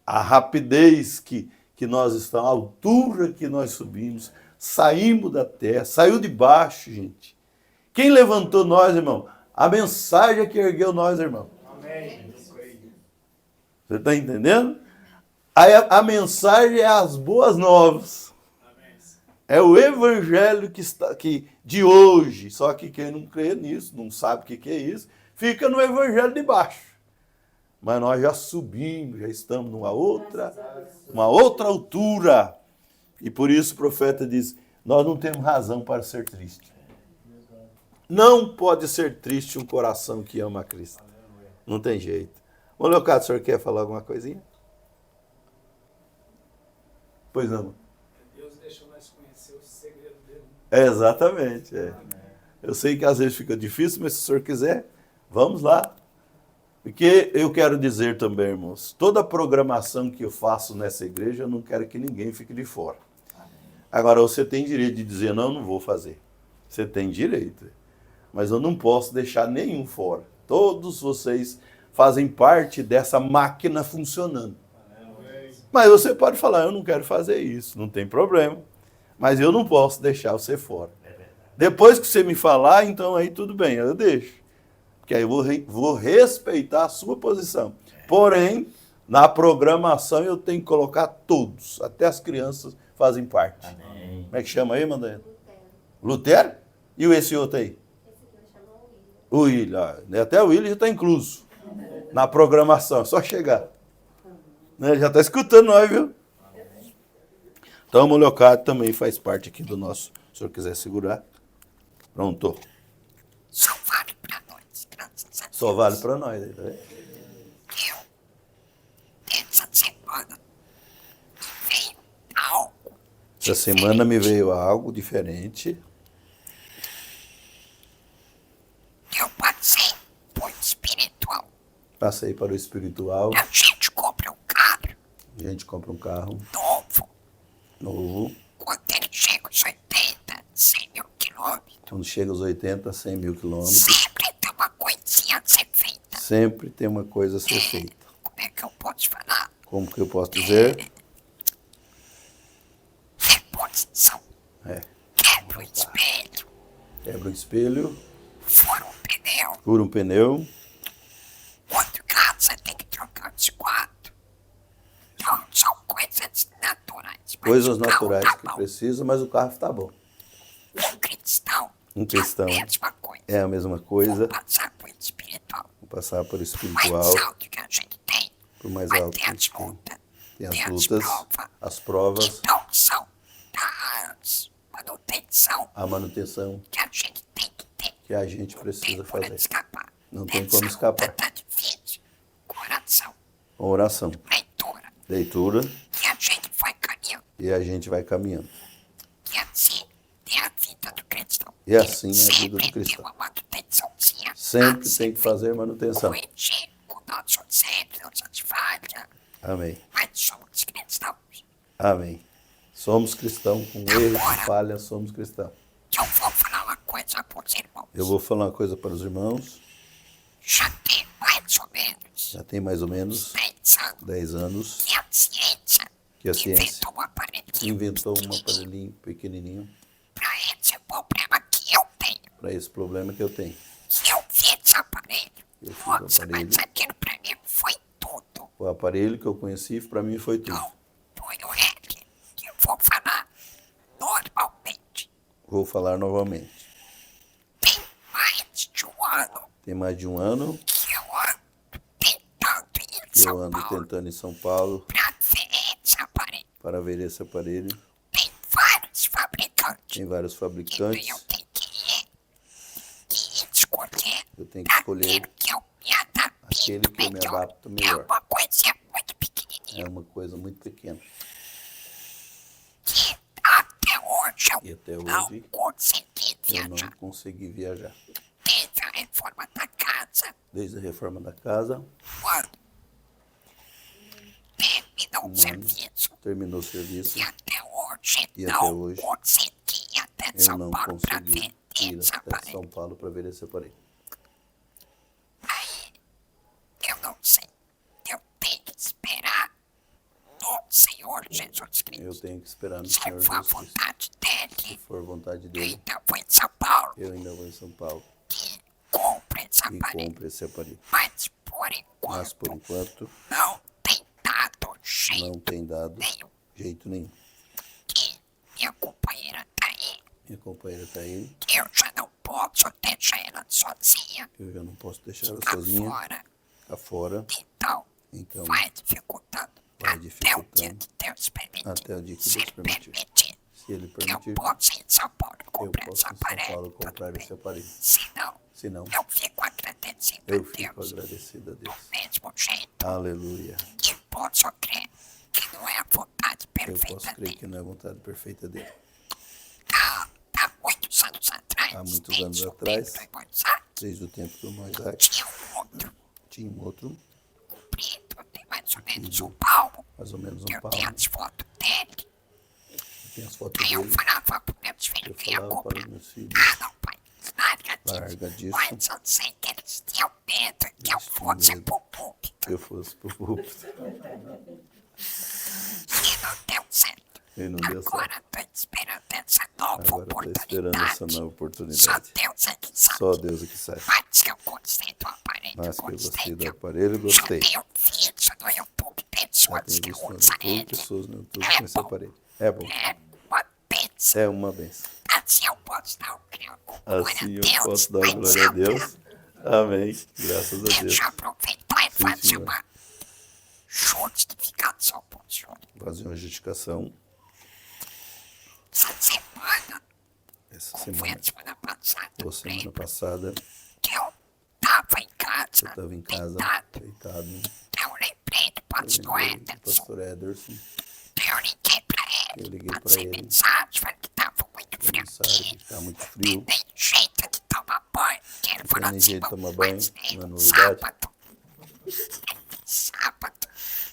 A rapidez que nós estamos, a altura que nós subimos, saímos da terra, saiu de baixo, gente. Quem levantou nós, irmão? A mensagem que ergueu nós, irmão. Amém. Você está entendendo? Aí a mensagem é as boas novas. Amém. É o evangelho que de hoje. Só que quem não crê nisso, não sabe o que é isso, fica no evangelho de baixo. Mas nós já subimos, já estamos numa outra altura. E por isso o profeta diz, nós não temos razão para ser tristes. Não pode ser triste um coração que ama a Cristo. Não tem jeito. Ô, Leocádio, o senhor quer falar alguma coisinha? Pois não. Deus deixou nós conhecer o segredo dele. Exatamente. Eu sei que às vezes fica difícil, mas se o senhor quiser, vamos lá. Porque eu quero dizer também, irmãos, toda a programação que eu faço nessa igreja, eu não quero que ninguém fique de fora. Agora, você tem direito de dizer, não vou fazer. Você tem direito. Mas eu não posso deixar nenhum fora. Todos vocês fazem parte dessa máquina funcionando. Mas você pode falar, eu não quero fazer isso, não tem problema. Mas eu não posso deixar você fora. Depois que você me falar, então aí tudo bem, eu deixo. Porque aí eu vou respeitar a sua posição. Porém, na programação eu tenho que colocar todos, até as crianças fazem parte. Amém. Como é que chama aí, Mandaena? Lutero? E esse outro aí? O William. Até o William já está incluso na programação, é só chegar. Já está escutando nós, viu? Então, o Leocádio também faz parte aqui do nosso. Se o senhor quiser segurar. Pronto. Só vale para nós. Só vale para nós. Né? Essa semana veio algo. Essa semana me veio algo diferente. Eu passei por espiritual. Passei para o espiritual. A gente compra um carro. A gente compra um carro. Novo. Quando ele chega aos 80, 100 mil quilômetros. Quando chega aos 80, 100 mil quilômetros. Sempre tem uma coisinha a ser feita. Sempre tem uma coisa a ser feita. Como é que eu posso falar? Como que eu posso dizer? Reposição. Quebra o espelho. Quebra o espelho, Fura um pneu. fura um pneu. Outro carro você tem que trocar os quatro. Então, são coisas naturais. Mas Coisas o carro naturais tá que bom. precisa, mas o carro está bom. Um cristão. Um cristão É a mesma coisa. é a mesma coisa. Passar por espiritual. Vou passar por Mais espiritual, alto que a gente tem. por mais Vai alto ter que a as gente tem. lutas. Tem Tem as as lutas, provas. as provas, Então, são das manutenção a manutenção que a gente tem que ter. que a gente precisa Tem como fazer. escapar. Não tem Essa como escapar. Tá difícil. Coração. Com oração, Leitura. leitura, E a gente vai caminhando. e a gente vai caminhando. E assim é a vida do cristão. E assim é a vida Sempre do tem cristão. uma manutençãozinha. Sempre tem que fazer manutenção. Corrigir o nosso sempre, nossas falhas. Amém. Mas somos cristãos. Amém. Somos cristãos, com erros e falhas, somos cristãos. Eu vou falar uma coisa para os irmãos. Eu vou falar uma coisa para os irmãos. Já tem mais ou menos Já tem mais ou menos 10 anos 10 anos que a ciência que a ciência inventou um aparelhinho inventou um aparelhinho pequenininho para esse problema que eu tenho. para esse problema que eu tenho. Que eu fiz esse aparelho. Eu fiz o Nossa, aparelho. mas aquilo para mim foi tudo. O aparelho que eu conheci, para mim, foi tudo. Não foi o REC que eu vou falar normalmente. Vou falar novamente. Tem mais de um ano Tem mais de um ano que eu ando tentando ir em que eu São ando Paulo tentando em São Paulo para ver esse aparelho. para ver esse aparelho. Tem vários fabricantes. Tem vários E eu fabricantes. tenho que escolher Eu tenho que escolher aquele que eu me adapto aquele que eu me melhor. adapto É melhor. uma coisa muito pequenininha É uma coisa muito pequena. que até hoje E eu até não hoje consegui eu não viajar. consegui viajar. Teve a reforma da casa, Desde a reforma da casa, quando terminou o ano. serviço. terminou o serviço, E até hoje E não até hoje consegui ir até eu São não Paulo para consegui ver ir esse até aparelho. São Paulo para ver esse aparelho. Aí, eu não sei. Eu tenho que esperar no Senhor Jesus Cristo. Eu tenho que esperar no Se Senhor for a Jesus Cristo. vontade dele, Se for vontade eu dele, ainda vou em São Paulo eu ainda vou em São Paulo e compre esse e aparelho. compre esse aparelho. Mas por Mas por enquanto, enquanto não tem dado não jeito tem dado nenhum. jeito nenhum. Que minha companheira tá aí. Minha companheira está aí, Que eu já não posso deixar ela sozinha eu já não posso deixar ela lá sozinha, fora. cá fora. Então, Então, vai dificultando vai até o dia dificultando que Deus permitir. até o dia que Se Deus ele permitir. permitir, Se ele que eu permitir, possa ir em São Paulo eu comprar posso esse ir em São aparelho. Paulo tudo comprar bem. esse aparelho. Se não, Se não, eu fico agradecido eu a fico Deus. agradecido a Deus. Do mesmo jeito Aleluia. que posso crer que não é a vontade Eu posso perfeita crer dele. que não é a vontade perfeita dele. Há muitos anos atrás, Há muitos desde anos o atrás, tempo do Isaac, desde o tempo do Moisés, tinha um outro tinha um outro, comprido, tem mais ou menos um palmo. mais ou menos Que um eu palmo. tenho as fotos dele. Tem as fotos Aí eu dele. falava pro meus filhos Eu que ia falava para comprar. os meus filhos, Ah, não, pai, larga larga disso. disso. Mas eu sei que eles tinham medo que eu Eles tinham fosse medo. pro público. que eu fosse pro púlpito. E não deu certo. E não deu certo. Agora tô esperando essa nova Agora estou esperando essa oportunidade. nova Só oportunidade. Deus é que sabe. Só Deus é que sabe. Mas que eu gostei do aparelho. Mas que eu gostei do que aparelho, gostei. Eu tenho visto no YouTube Já pessoas tenho que visto no usam YouTube ele. pessoas no YouTube com esse aparelho. É bom. É uma bênção. É uma benção. Assim eu posso dar o glória Assim a eu Deus. posso dar Mas glória a Deus. Amém. Graças a Deus. Deixa eu aproveitar e fazer senhor. uma justificação pro senhor. Fazer uma justificação Essa semana, essa foi semana. a semana passada, Ou semana passada, que eu tava em casa, eu estava em casa, deitado. eu lembrei do pastor Lembrei do Ederson. pastor Ederson. Eu liguei pra Eu ele, liguei pra passei ele. mensagem, falei que tava muito frio Mensagem aqui. que tá muito frio. Tem jeito de tomar banho. Que ele falou tem assim, jeito de tomar mas banho, nem não é no novidade. sábado,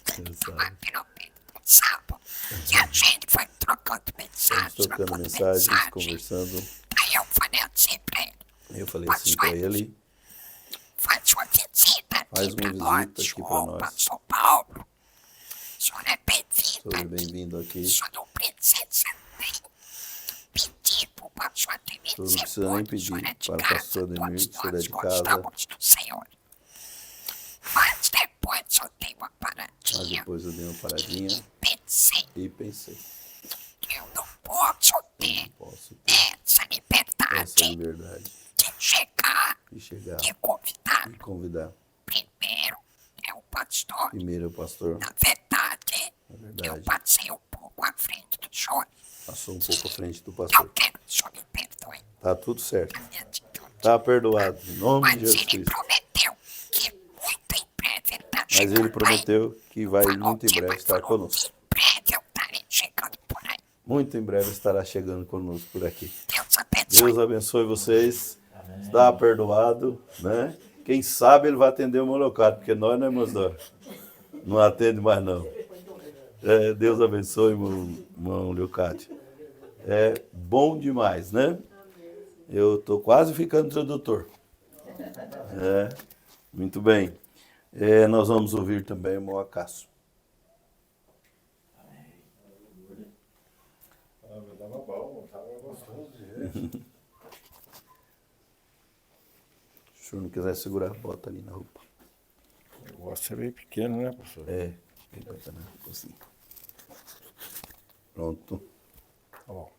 Exato. pelo menos no sábado. E a gente foi trocando mensagens, Trocando mensagens, conversando. Aí eu falei assim pra ele, Eu falei assim pra ele, faz uma visita Faz aqui uma pra nós, visita aqui pra ou nós. pra São Paulo. Seja bem-vindo aqui. Só não precisa nem pedir pro pastor Ademir. Não precisa nem pedir para o pastor Ademir, que o senhor é de casa. Gostamos do Senhor. Mas depois eu dei uma Mas paradinha. depois eu dei uma paradinha Pensei, e pensei, eu não posso ter posso ter essa essa liberdade liberdade de chegar de chegar e convidar. e convidar Primeiro é o pastor. primeiro o pastor. Na verdade, Na eu verdade, passei um pouco à frente do senhor. passou um pouco à frente do Eu pastor. quero que o senhor me perdoe Tá tudo certo. a minha atitude. Tá perdoado, em nome de Mas Jesus ele Cristo. prometeu que muito em breve ele está Mas chegando ele prometeu que vai aí. muito em breve estar conosco. Em breve eu estarei chegando por aí. Muito em breve estará chegando conosco por aqui. Deus abençoe. Deus abençoe vocês. Está perdoado, né? Quem sabe ele vai atender o Molocato, porque nós, né, Mosdor? Não atende mais, não. Deus abençoe, irmão Leocádio. É bom demais, né? Eu estou quase ficando tradutor. Muito bem. Nós vamos ouvir também o irmão Acácio. Se o senhor não quiser segurar, bota ali na roupa. O negócio é bem pequeno, né, pastor? Bota na roupa assim. Pronto. Tá bom.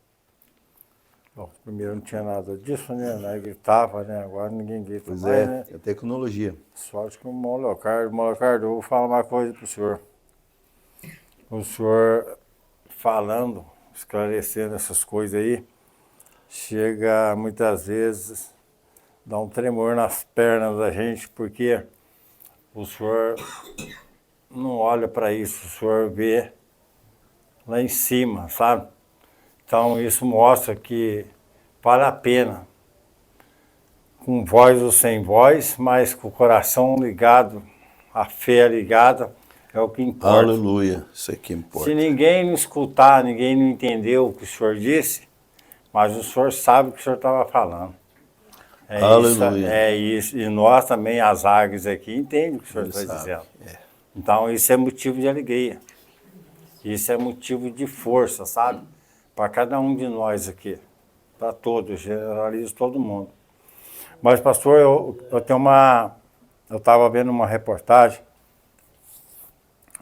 Bom, primeiro não tinha nada disso, né? Nós gritava, né? Agora ninguém grita Pois mais, né? é tecnologia. Só acho que o irmão Leocardo, eu vou falar uma coisa pro senhor. O senhor falando, esclarecendo essas coisas aí, chega muitas vezes, dá um tremor nas pernas da gente, porque o senhor não olha para isso, o senhor vê lá em cima, sabe? Então isso mostra que vale a pena, com voz ou sem voz, mas com o coração ligado, a fé ligada, é o que importa. Aleluia. Isso é que importa. Se ninguém não escutar, ninguém não entendeu o que o senhor disse, mas o senhor sabe o que o senhor estava falando. Aleluia. É isso. E nós também, as águias aqui, entendem o que o senhor está dizendo. Então isso é motivo de alegria. Isso é motivo de força, sabe? Para cada um de nós aqui. Para todos, generalizo todo mundo. Mas, pastor, eu tenho uma... Eu estava vendo uma reportagem,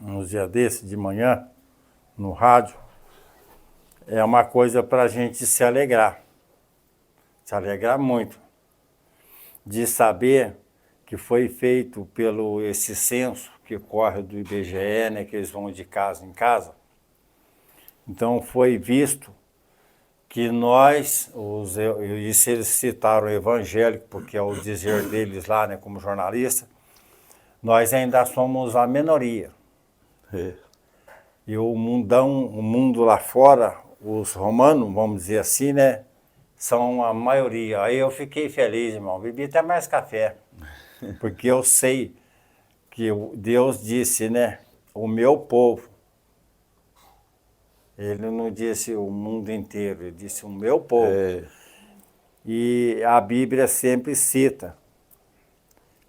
uns dias desses, de manhã, no rádio. É uma coisa para a gente se alegrar. Se alegrar muito. De saber que foi feito pelo esse censo que corre do IBGE, né, que eles vão de casa em casa. Então foi visto que nós, e se eles citaram o evangélico, porque é o dizer deles lá, né, como jornalista, nós ainda somos a minoria. E o mundo lá fora, os romanos, vamos dizer assim, né, são a maioria. Aí eu fiquei feliz, irmão, bebi até mais café, porque eu sei que Deus disse, né, o meu povo. Ele não disse o mundo inteiro, ele disse o meu povo. E a Bíblia sempre cita,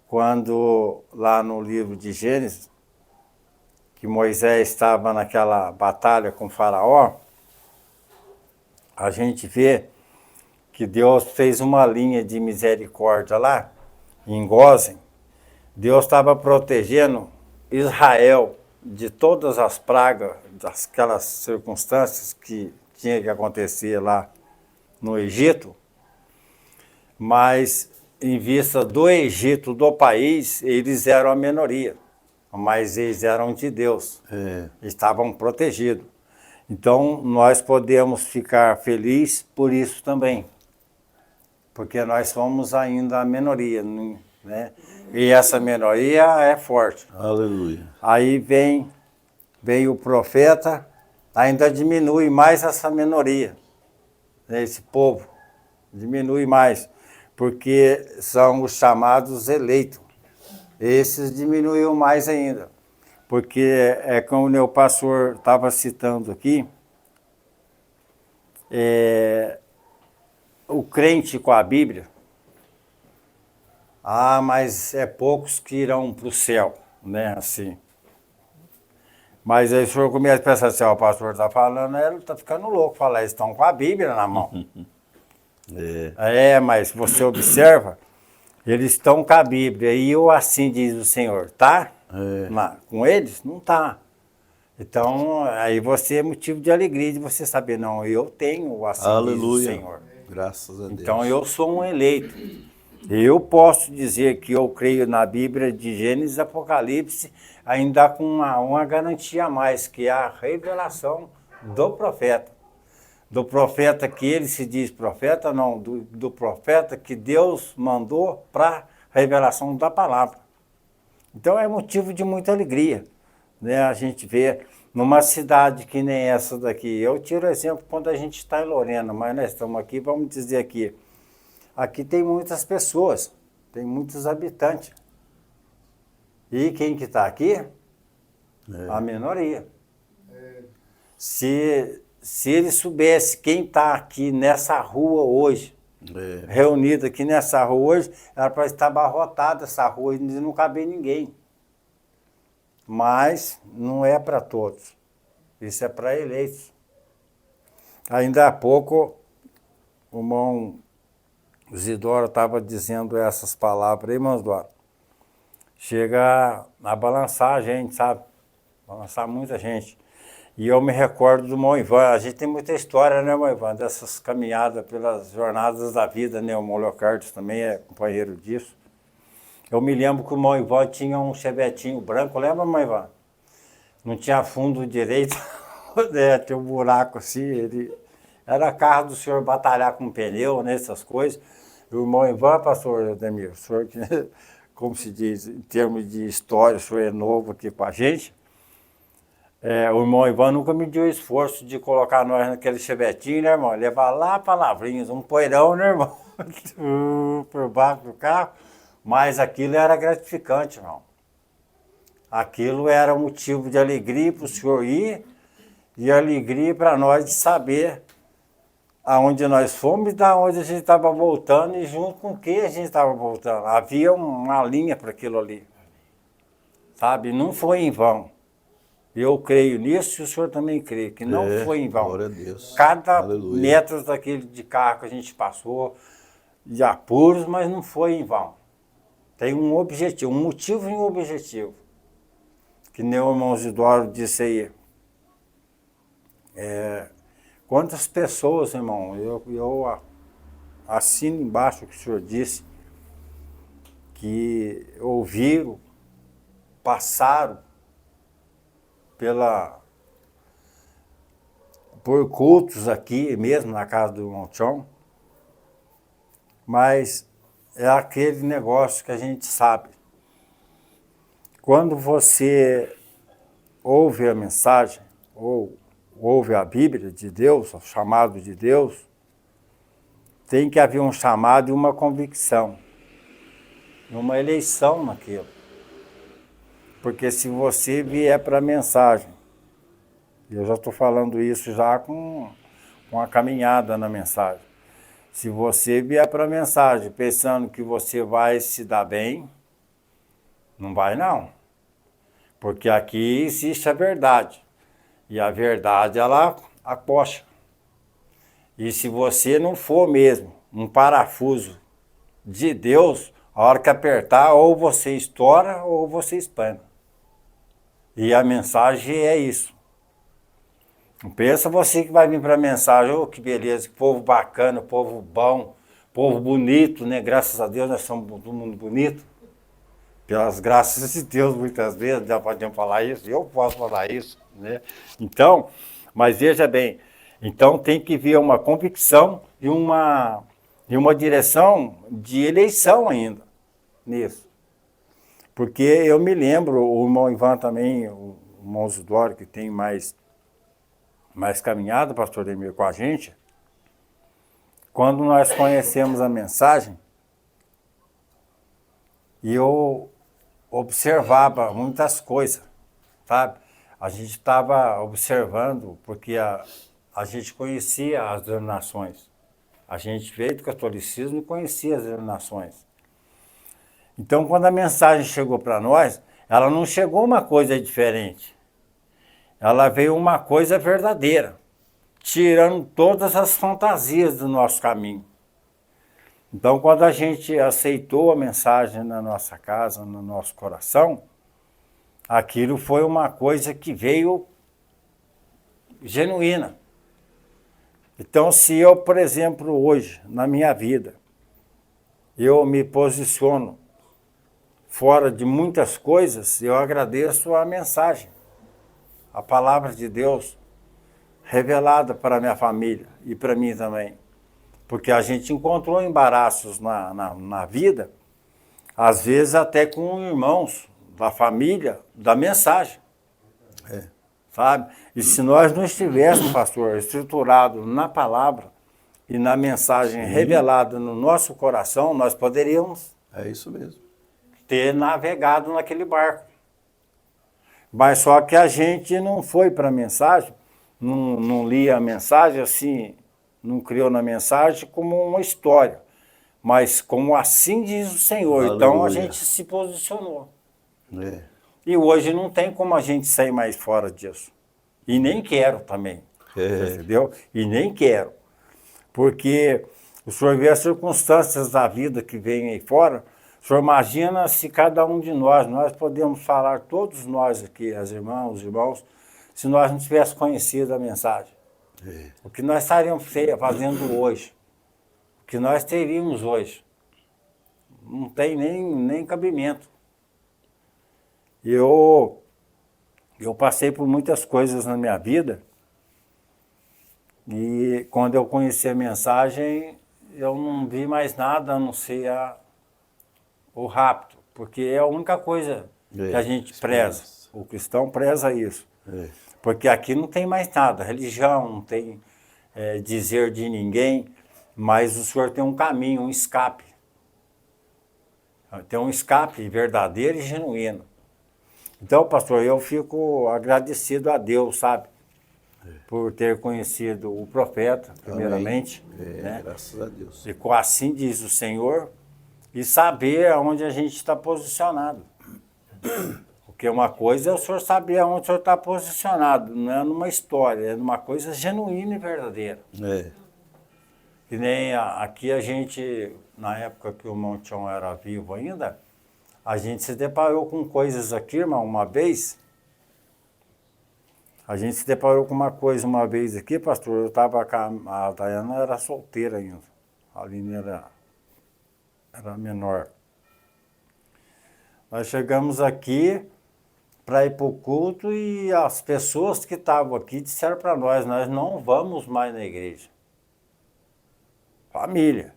quando lá no livro de Gênesis, que Moisés estava naquela batalha com Faraó, a gente vê que Deus fez uma linha de misericórdia lá, em Gósen. Deus estava protegendo Israel de todas as pragas, daquelas circunstâncias que tinha que acontecer lá no Egito, mas em vista do Egito, do país, eles eram a minoria, mas eles eram de Deus, estavam protegidos. Então nós podemos ficar felizes por isso também, porque nós somos ainda a minoria, né? E essa minoria é forte. Aleluia. Aí vem o profeta, ainda diminui mais essa minoria, né? Esse povo diminui mais, porque são os chamados eleitos. Esses diminuiu mais ainda, porque como o pastor estava citando aqui, o crente com a Bíblia, mas é poucos que irão para o céu, né, assim. Mas aí o senhor começa a pensar assim, ó, o pastor está falando, ele está ficando louco, falar, eles estão com a Bíblia na mão. Mas se você observa, eles estão com a Bíblia, e eu assim diz o Senhor, tá? Com eles? Não tá. Então, aí você é motivo de alegria de você saber, não, eu tenho o assim diz o Senhor. Graças a Deus. Então eu sou um eleito. Eu posso dizer que eu creio na Bíblia de Gênesis e Apocalipse, ainda com uma garantia a mais, que é a revelação do profeta. Do profeta que ele se diz profeta, não, do profeta que Deus mandou para a revelação da palavra. Então é motivo de muita alegria, né? A gente vê numa cidade que nem essa daqui. Eu tiro exemplo quando a gente está em Lorena, mas nós estamos aqui, vamos dizer aqui. Aqui tem muitas pessoas, tem muitos habitantes. E quem que está aqui? A minoria. Se ele soubesse quem está aqui nessa rua hoje, reunido aqui nessa rua hoje, era para estar abarrotada essa rua e não caber ninguém. Mas não é para todos. Isso é para eleitos. Ainda há pouco, o irmão Zidoro estava dizendo essas palavras aí, irmão Zidoro. Chega a balançar a gente, sabe? Balançar muita gente. E eu me recordo do irmão Ivan. A gente tem muita história, né, irmão Ivan? Dessas caminhadas pelas jornadas da vida, né? O irmão Leocardo também é companheiro disso. Eu me lembro que o irmão Ivan tinha um chevetinho branco, lembra, irmão Ivan? Não tinha fundo direito, tinha um buraco assim. Era carro do senhor batalhar com pneu, né, essas coisas. E o irmão Ivan, pastor Ademir, o senhor que, como se diz, em termos de história, o senhor é novo aqui com a gente. O irmão Ivan nunca mediu esforço de colocar nós naquele chevetinho, né, irmão? Levar lá para Lavrinhos, um poeirão, né, irmão? Por baixo do carro. Mas aquilo era gratificante, irmão. Aquilo era motivo de alegria para o senhor ir e alegria para nós de saber aonde nós fomos e da onde a gente estava voltando e junto com quem a gente estava voltando. Havia uma linha para aquilo ali, sabe? Não foi em vão. Eu creio nisso e o senhor também crê, que não foi em vão. Glória a Deus. Cada Aleluia. metro daquele de carro que a gente passou, de apuros, mas não foi em vão. Tem um objetivo, um motivo e um objetivo. Que nem o irmão Zidoro disse aí. Quantas pessoas, irmão, eu assino embaixo o que o senhor disse, que ouviram, passaram por cultos aqui mesmo, na casa do irmão Tchon, mas é aquele negócio que a gente sabe. Quando você ouve a mensagem, ou ouve a Bíblia de Deus, o chamado de Deus, tem que haver um chamado e uma convicção, uma eleição naquilo. Porque se você vier para a mensagem, eu já estou falando isso já com a caminhada na mensagem, se você vier para a mensagem pensando que você vai se dar bem, não vai não. Porque aqui existe a verdade. E a verdade, ela acocha. E se você não for mesmo um parafuso de Deus, a hora que apertar, ou você estoura, ou você espana. E a mensagem é isso. Não pensa você que vai vir para a mensagem, oh, que beleza, que povo bacana, povo bom, povo bonito, né? Graças a Deus nós somos um mundo bonito. Pelas graças de Deus, muitas vezes, já podemos falar isso, eu posso falar isso, né? Então, mas veja bem, então tem que vir uma convicção e uma direção de eleição ainda nisso. Porque eu me lembro, o irmão Ivan também, o irmão Zidoro, que tem mais caminhada, pastor Emir, com a gente, quando nós conhecemos a mensagem, e eu observava muitas coisas, sabe? A gente estava observando, porque a gente conhecia as denominações. A gente veio do catolicismo e conhecia as denominações. Então, quando a mensagem chegou para nós, ela não chegou uma coisa diferente. ela veio uma coisa verdadeira, tirando todas as fantasias do nosso caminho. Então, quando a gente aceitou a mensagem na nossa casa, no nosso coração, aquilo foi uma coisa que veio genuína. Então, se eu, por exemplo, hoje, na minha vida, eu me posiciono fora de muitas coisas, eu agradeço a mensagem, a palavra de Deus revelada para a minha família e para mim também. Porque a gente encontrou embaraços na vida, às vezes até com irmãos da família, da mensagem. Sabe? E se nós não estivéssemos, pastor, estruturado na palavra e na mensagem revelada no nosso coração, nós poderíamos isso mesmo. ter navegado naquele barco. Mas só que a gente não foi para a mensagem, não lia a mensagem assim, não criou na mensagem como uma história, mas como assim diz o Senhor. Aleluia. Então a gente se posicionou. E hoje não tem como a gente sair mais fora disso. E nem quero também. Entendeu? E nem quero. Porque o senhor vê as circunstâncias da vida que vem aí fora. O senhor imagina se cada um de nós podemos falar, todos nós aqui, as irmãs, os irmãos, se nós não tivéssemos conhecido a mensagem. O que nós estaríamos fazendo hoje. O que nós teríamos hoje. Não tem nem cabimento. Eu passei por muitas coisas na minha vida e quando eu conheci a mensagem, eu não vi mais nada a não ser o rapto, porque é a única coisa que a gente preza. O cristão preza isso. Porque aqui não tem mais nada, religião, não tem dizer de ninguém, mas o Senhor tem um caminho, um escape. Tem um escape verdadeiro e genuíno. Então, pastor, eu fico agradecido a Deus, sabe? Por ter conhecido o profeta, primeiramente. Né? Graças a Deus. E assim diz o Senhor, e saber aonde a gente está posicionado. Porque uma coisa é o senhor saber aonde o senhor está posicionado, não é numa história, é numa coisa genuína e verdadeira. Que nem aqui a gente, na época que o irmão Tião era vivo ainda, a gente se deparou com coisas aqui, irmão, uma vez. A gente se deparou com uma coisa uma vez aqui, pastor, eu estava com a Dayana era solteira ainda, a Aline era menor. Nós chegamos aqui para ir para o culto e as pessoas que estavam aqui disseram para nós não vamos mais na igreja. Família,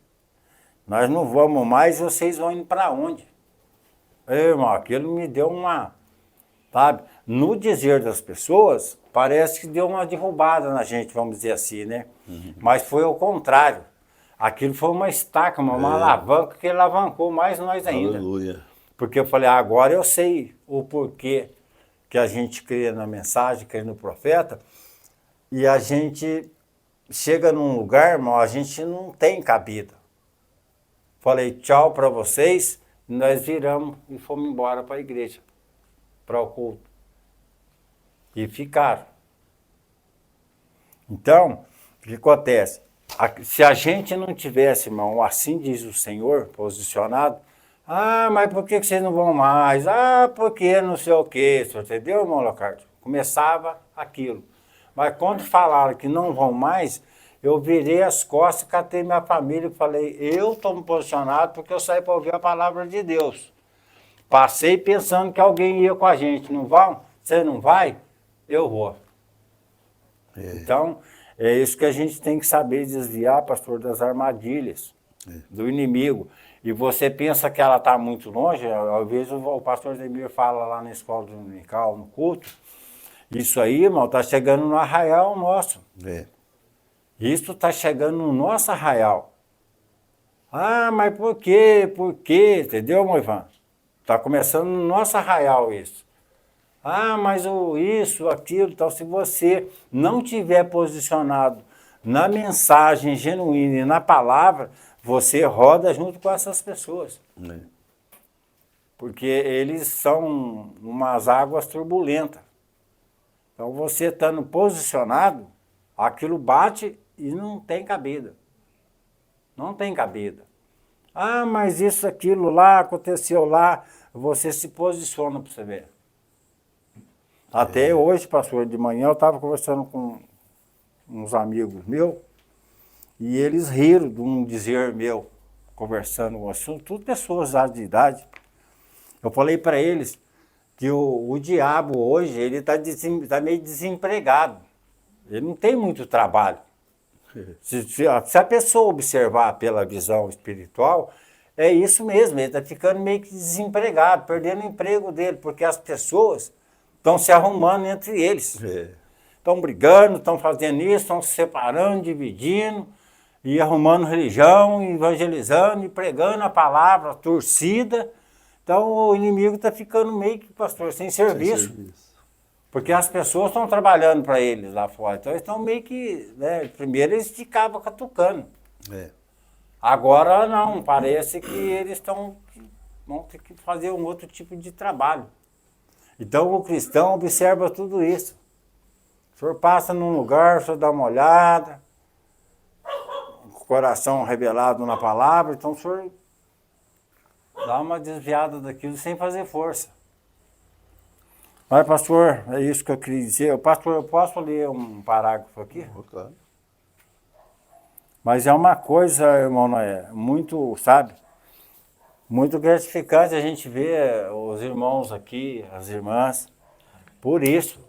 nós não vamos mais, vocês vão indo para onde? Irmão, aquilo me deu sabe, no dizer das pessoas, parece que deu uma derrubada na gente, vamos dizer assim, né? Mas foi o contrário. Aquilo foi uma estaca, uma alavanca que alavancou mais nós ainda. Aleluia. Porque eu falei, agora eu sei o porquê que a gente crê na mensagem, crê no profeta, e a gente chega num lugar, irmão, a gente não tem cabida. Falei tchau para vocês, e nós viramos e fomos embora para a igreja, para o culto. E ficaram. Então, o que acontece? Se a gente não tivesse, irmão, assim diz o Senhor, posicionado, mas por que vocês não vão mais? Porque não sei o quê, você entendeu, irmão Leocádio? Começava aquilo. Mas quando falaram que não vão mais, eu virei as costas, catei minha família e falei, eu estou me posicionado porque eu saí para ouvir a palavra de Deus. Passei pensando que alguém ia com a gente, não vão? Você não vai? Eu vou. Então, é isso que a gente tem que saber desviar, pastor, das armadilhas do inimigo. E você pensa que ela está muito longe, às vezes o pastor Demir fala lá na escola dominical, no culto, isso aí, irmão, está chegando no arraial nosso. Isso está chegando no nosso arraial. Mas por quê? Por quê? Entendeu, irmão Ivan? Está começando no nosso arraial isso. Mas isso, aquilo, tal. Se você não tiver posicionado na mensagem genuína e na palavra, você roda junto com essas pessoas. Porque eles são umas águas turbulentas. Então, você estando posicionado, aquilo bate e não tem cabida. Não tem cabida. Ah, mas isso, aquilo lá, aconteceu lá. Você se posiciona para você ver. Até hoje, pastor, de manhã eu estava conversando com uns amigos meus e eles riram de um dizer meu, conversando o assunto, tudo pessoas de idade. Eu falei para eles que o diabo hoje, ele tá meio desempregado. Ele não tem muito trabalho. Se a pessoa observar pela visão espiritual, é isso mesmo, ele está ficando meio que desempregado, perdendo o emprego dele, porque as pessoas estão se arrumando entre eles. Estão brigando, estão fazendo isso, estão se separando, dividindo, e arrumando religião, evangelizando e pregando a palavra, a torcida. Então o inimigo está ficando meio que, pastor, sem serviço. Porque as pessoas estão trabalhando para eles lá fora. Então eles estão meio que, né, primeiro eles ficavam catucando. Agora não, parece que eles vão ter que fazer um outro tipo de trabalho. Então o cristão observa tudo isso. O senhor passa num lugar, o senhor dá uma olhada, com o coração revelado na palavra, então o senhor dá uma desviada daquilo sem fazer força. Mas, pastor, é isso que eu queria dizer. Pastor, eu posso ler um parágrafo aqui? Claro. Mas é uma coisa, irmão Noé, muito, sabe, muito gratificante a gente ver os irmãos aqui, as irmãs, por isso,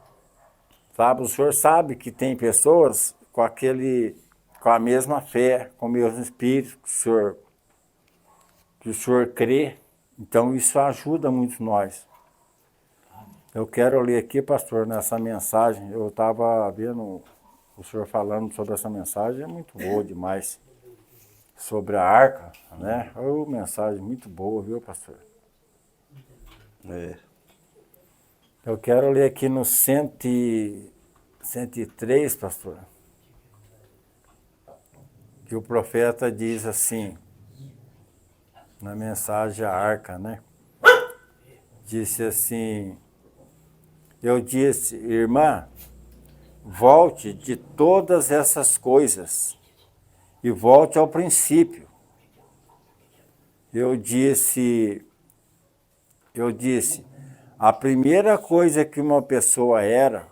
sabe, o senhor sabe que tem pessoas com a mesma fé, com o mesmo espírito que o senhor crê, então isso ajuda muito nós. Eu quero ler aqui, pastor, nessa mensagem, eu estava vendo o senhor falando sobre essa mensagem, é muito boa demais, sobre a arca, né? É uma mensagem muito boa, viu, pastor? Eu quero ler aqui no 103, pastor, que o profeta diz assim, na mensagem a arca, né? Disse assim, eu disse, irmã, volte de todas essas coisas e volte ao princípio. Eu disse, a primeira coisa que uma pessoa era,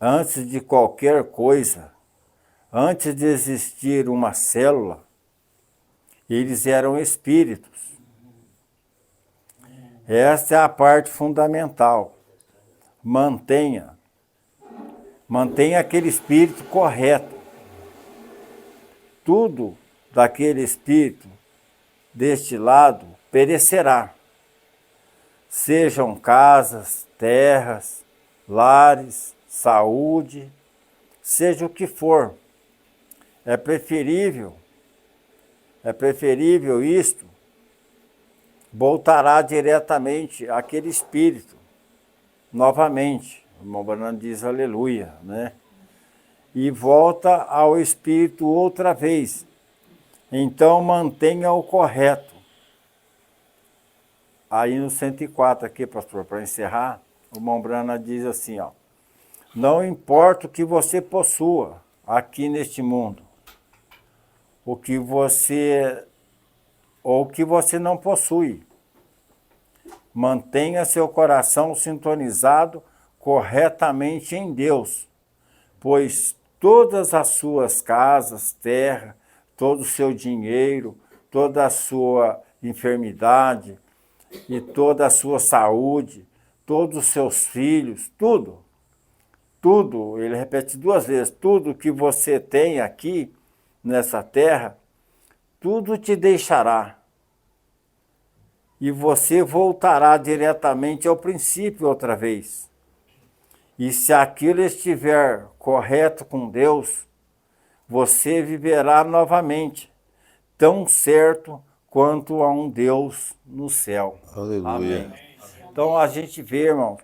antes de qualquer coisa, antes de existir uma célula, eles eram espíritos. Esta é a parte fundamental. Mantenha aquele espírito correto. Tudo daquele espírito deste lado perecerá. Sejam casas, terras, lares, saúde, seja o que for. É preferível isto voltará diretamente àquele espírito, novamente. O irmão Branham diz aleluia, né? E volta ao espírito outra vez. Então mantenha o correto. Aí no 104 aqui, pastor, para encerrar, o irmão Branham diz assim, ó, não importa o que você possua aqui neste mundo, ou o que você não possui. Mantenha seu coração sintonizado corretamente em Deus, pois todas as suas casas, terra, todo o seu dinheiro, toda a sua enfermidade e toda a sua saúde, todos os seus filhos, tudo, ele repete 2 vezes, tudo que você tem aqui nessa terra, tudo te deixará. E você voltará diretamente ao princípio outra vez. E se aquilo estiver correto com Deus, você viverá novamente, tão certo quanto a um Deus no céu. Aleluia. Amém. Então a gente vê, irmão,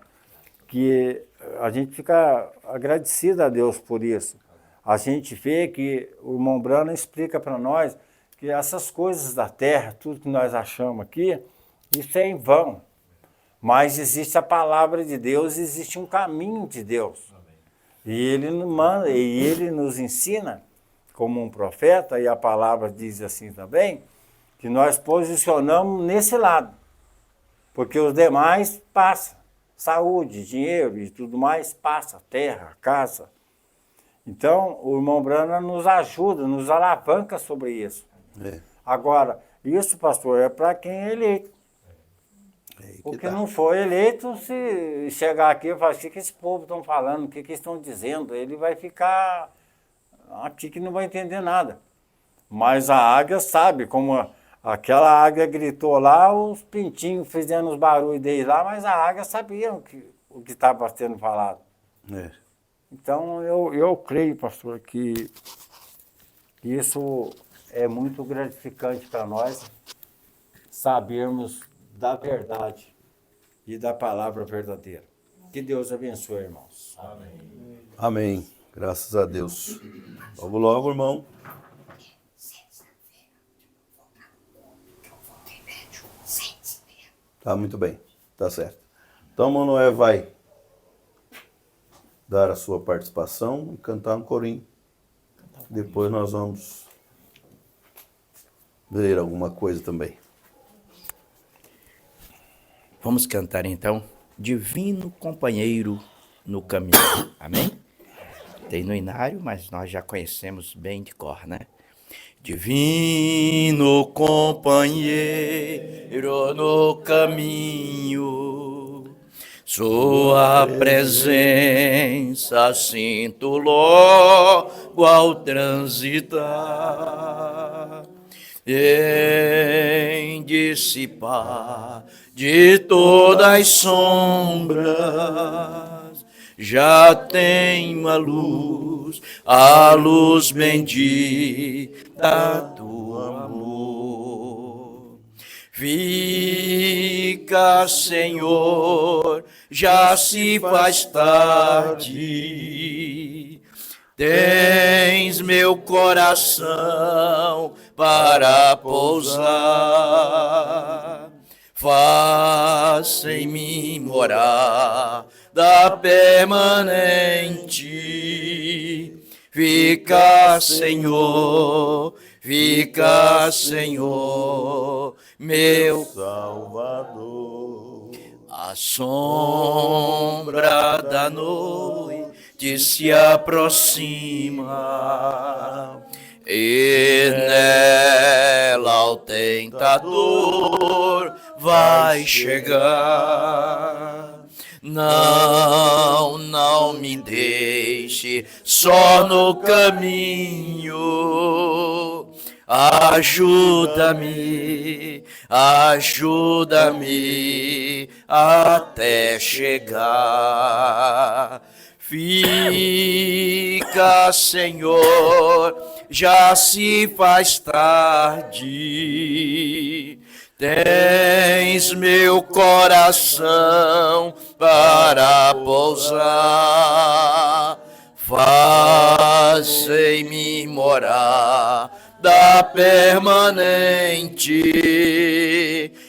que a gente fica agradecido a Deus por isso. A gente vê que o irmão Branham explica para nós que essas coisas da terra, tudo que nós achamos aqui, isso é em vão. Mas existe a palavra de Deus, existe um caminho de Deus. E ele nos manda, e ele nos ensina, como um profeta, e a palavra diz assim também, que nós posicionamos nesse lado. Porque os demais passam. Saúde, dinheiro e tudo mais passa. Terra, casa. Então, o irmão Branham nos ajuda, nos alavanca sobre isso. Agora, isso, pastor, é para quem é eleito. O que não for eleito, se chegar aqui e falar, o que esse povo estão falando, o que estão dizendo, ele vai ficar aqui que não vai entender nada. Mas a águia sabe, como aquela águia gritou lá, os pintinhos fizeram os barulhos deles lá, mas a águia sabia o que estava sendo falado. Então, eu creio, pastor, que isso é muito gratificante para nós, sabermos da verdade e da palavra verdadeira. Que Deus abençoe, irmãos. Amém. Amém. Graças a Deus. Vamos logo, irmão. Tá muito bem. Tá certo. Então, Manoel vai dar a sua participação e cantar um corinho. Depois nós vamos ler alguma coisa também. Vamos cantar então, Divino Companheiro no Caminho. Amém? Tem no inário, mas nós já conhecemos bem de cor, né? Divino Companheiro no caminho, sua presença sinto logo ao transitar, em dissipar de todas as sombras, já tenho a luz bendita do amor. Fica, Senhor, já se faz tarde, tens meu coração para pousar. Faça em mim morada permanente. Fica, Senhor, meu Salvador. A sombra da noite se aproxima e nela o tentador vai chegar. Não me deixe só no caminho. Ajuda-me até chegar. Fica, Senhor, já se faz tarde. Tens meu coração para pousar. Faz em mim morada permanente.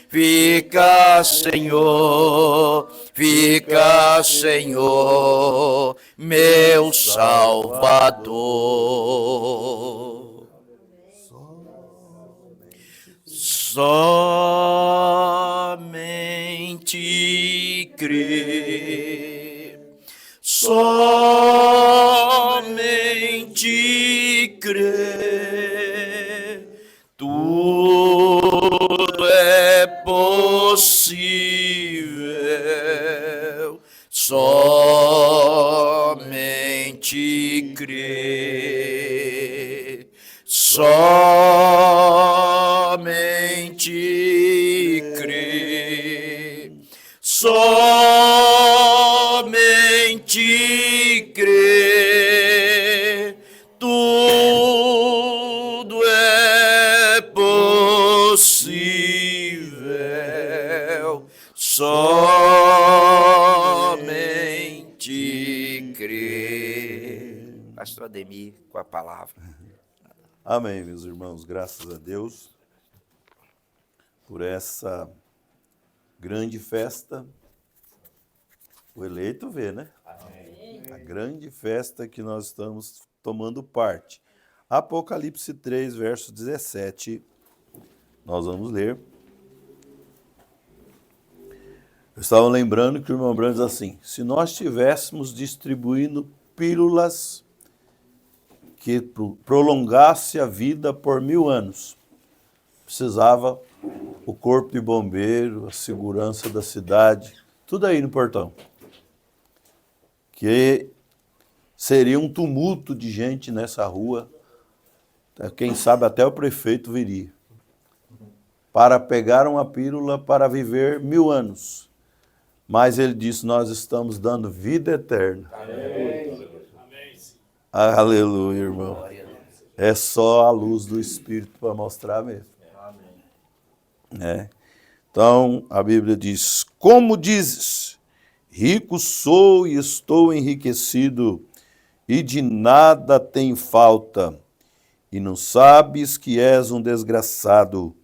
Fica, Senhor, meu Salvador. Somente crer, somente crer, tudo é possível, somente crer, somente crer, somente crer, tudo é possível, somente crer. Pastor Ademir, com a palavra. Amém, meus irmãos. Graças a Deus por essa grande festa O eleito vê, né? A grande festa que nós estamos tomando parte. Apocalipse 3, verso 17. Nós vamos ler. Eu estava lembrando que o irmão Branco diz assim: se nós estivéssemos distribuindo pílulas que prolongasse a vida por 1000 anos, precisava o corpo de bombeiro, a segurança da cidade, tudo aí no portão. Que seria um tumulto de gente nessa rua, quem sabe até o prefeito viria, para pegar uma pílula para viver 1000 anos. Mas ele disse, nós estamos dando vida eterna. Amém. Aleluia, irmão. É só a luz do Espírito para mostrar mesmo. Então, a Bíblia diz, como dizes, rico sou e estou enriquecido, e de nada tenho falta, e não sabes que és um desgraçado,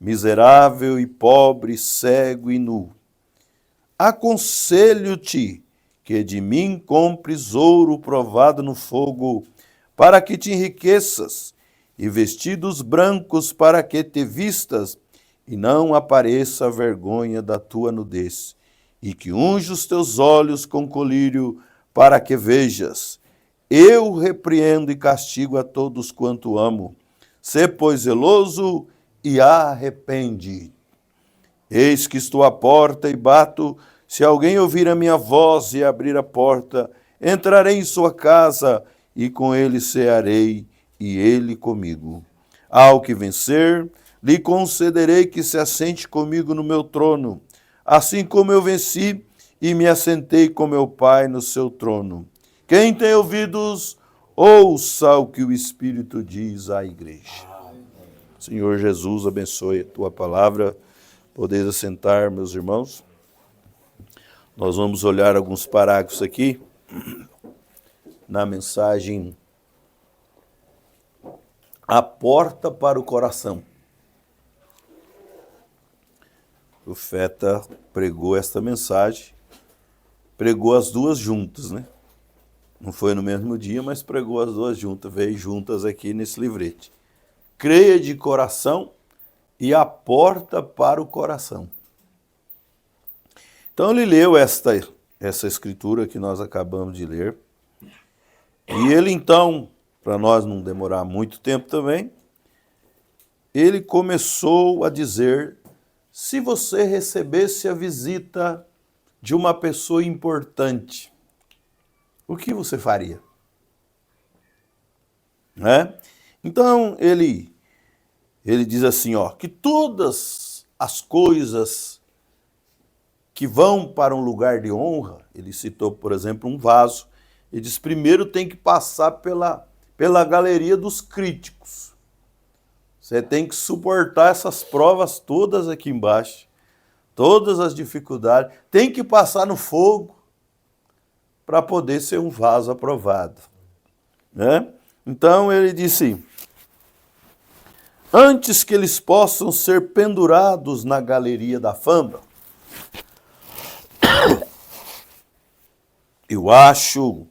miserável e pobre, cego e nu. Aconselho-te que de mim compres ouro provado no fogo, para que te enriqueças, e vestidos brancos para que te vistas, e não apareça a vergonha da tua nudez, e que unja os teus olhos com colírio, para que vejas. Eu repreendo e castigo a todos quanto amo. Sê, pois, zeloso e arrepende. Eis que estou à porta e bato. Se alguém ouvir a minha voz e abrir a porta, entrarei em sua casa, e com ele cearei, e ele comigo. Ao que vencer, lhe concederei que se assente comigo no meu trono, assim como eu venci e me assentei com meu Pai no seu trono. Quem tem ouvidos, ouça o que o Espírito diz à igreja. Senhor Jesus, abençoe a tua palavra. Podeis assentar, meus irmãos. Nós vamos olhar alguns parágrafos aqui na mensagem A Porta para o Coração. O profeta pregou esta mensagem, pregou as duas juntas, né? Não foi no mesmo dia, mas pregou as duas juntas, veio juntas aqui nesse livrete. Creia de coração e a porta para o coração. Então ele leu essa escritura que nós acabamos de ler. E ele então, para nós não demorar muito tempo também, ele começou a dizer, se você recebesse a visita de uma pessoa importante, o que você faria? Né? Então, ele diz assim, ó, que todas as coisas que vão para um lugar de honra, ele citou, por exemplo, um vaso, ele diz, primeiro tem que passar pela galeria dos críticos. Você tem que suportar essas provas todas aqui embaixo, todas as dificuldades, tem que passar no fogo para poder ser um vaso aprovado. Né? Então ele disse, antes que eles possam ser pendurados na galeria da fama, eu acho,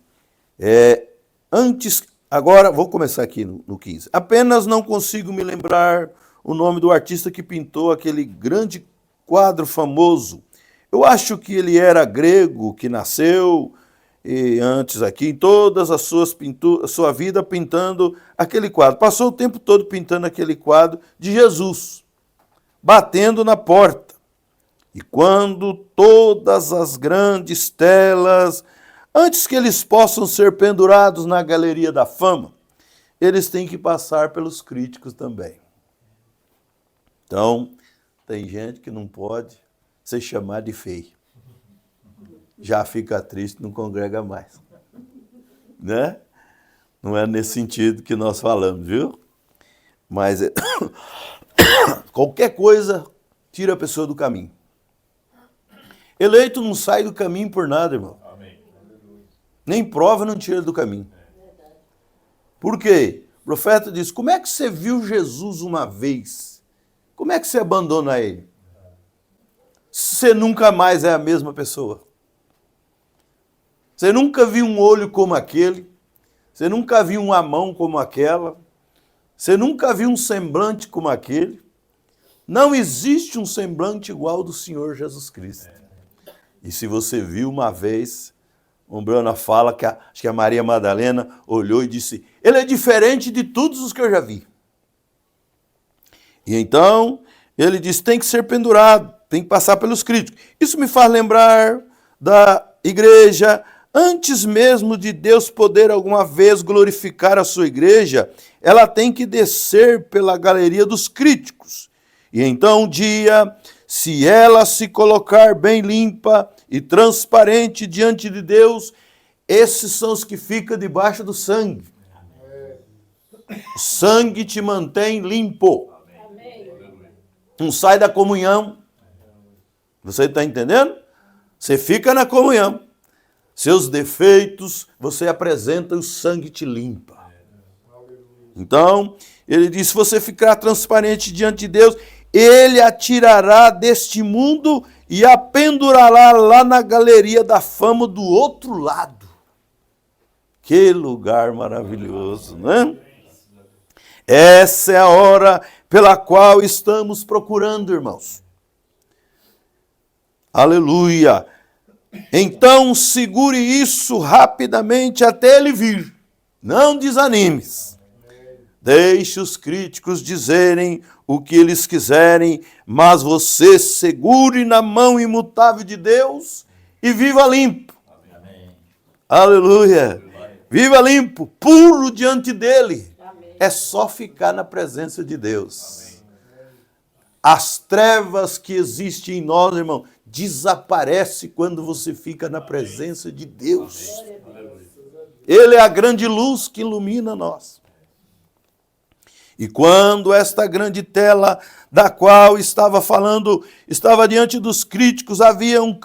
agora vou começar aqui no 15. Apenas não consigo me lembrar o nome do artista que pintou aquele grande quadro famoso. Eu acho que ele era grego, que nasceu e antes aqui, em todas as suas pinturas, sua vida pintando aquele quadro. Passou o tempo todo pintando aquele quadro de Jesus, batendo na porta. E quando todas as grandes telas, antes que eles possam ser pendurados na galeria da fama, eles têm que passar pelos críticos também. Então, tem gente que não pode ser chamada de feio. Já fica triste, não congrega mais. Né? Não é nesse sentido que nós falamos, viu? Mas qualquer coisa tira a pessoa do caminho. Eleito não sai do caminho por nada, irmão. Amém. Nem prova não tira do caminho. Por quê? O profeta diz, como é que você viu Jesus uma vez? Como é que você abandona ele? Você nunca mais é a mesma pessoa. Você nunca viu um olho como aquele. Você nunca viu uma mão como aquela. Você nunca viu um semblante como aquele. Não existe um semblante igual ao do Senhor Jesus Cristo. E se você viu uma vez, o Brana fala que acho que a Maria Madalena olhou e disse: ele é diferente de todos os que eu já vi. E então ele disse: tem que ser pendurado, tem que passar pelos críticos. Isso me faz lembrar da igreja. Antes mesmo de Deus poder alguma vez glorificar a sua igreja, ela tem que descer pela galeria dos críticos. E então um dia, se ela se colocar bem limpa e transparente diante de Deus, esses são os que ficam debaixo do sangue. O sangue te mantém limpo. Não sai da comunhão. Você está entendendo? Você fica na comunhão. Seus defeitos, você apresenta e o sangue te limpa. Então, ele diz, se você ficar transparente diante de Deus, ele a tirará deste mundo e a pendurará lá na galeria da fama do outro lado. Que lugar maravilhoso, né? Essa é a hora pela qual estamos procurando, irmãos. Aleluia! Então segure isso rapidamente até ele vir. Não desanimes. Deixe os críticos dizerem o que eles quiserem, mas você segure na mão imutável de Deus e viva limpo. Amém. Aleluia. Viva limpo, puro diante dele. Amém. É só ficar na presença de Deus. Amém. As trevas que existem em nós, irmão, desaparece quando você fica na presença de Deus. Ele é a grande luz que ilumina nós. E quando esta grande tela da qual estava falando, estava diante dos críticos, havia um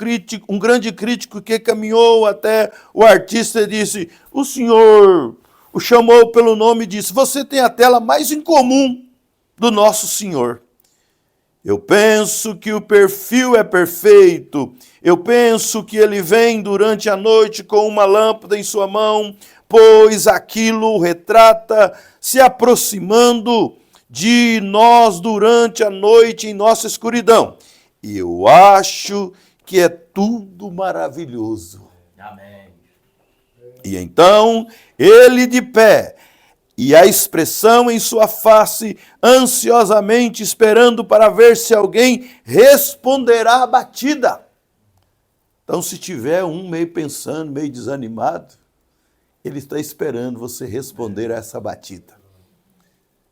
grande crítico que caminhou até o artista e disse, o senhor o chamou pelo nome e disse, você tem a tela mais incomum do nosso Senhor. Eu penso que o perfil é perfeito. Eu penso que ele vem durante a noite com uma lâmpada em sua mão, pois aquilo retrata se aproximando de nós durante a noite em nossa escuridão. E eu acho que é tudo maravilhoso. Amém. E então, ele de pé, e a expressão em sua face, ansiosamente esperando para ver se alguém responderá à batida. Então, se tiver um meio pensando, meio desanimado, ele está esperando você responder a essa batida.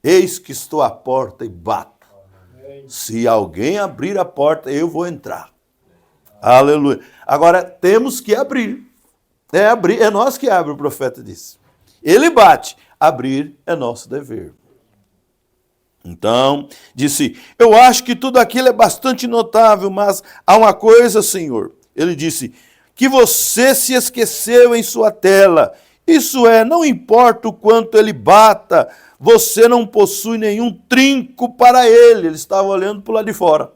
Eis que estou à porta e bato. Se alguém abrir a porta, eu vou entrar. Aleluia. Agora, temos que abrir. É nós que abrimos, o profeta disse. Ele bate. Abrir é nosso dever. Então, disse, eu acho que tudo aquilo é bastante notável, mas há uma coisa, Senhor. Ele disse, que você se esqueceu em sua tela. Isso é, não importa o quanto ele bata, você não possui nenhum trinco para ele. Ele estava olhando para o lado de fora.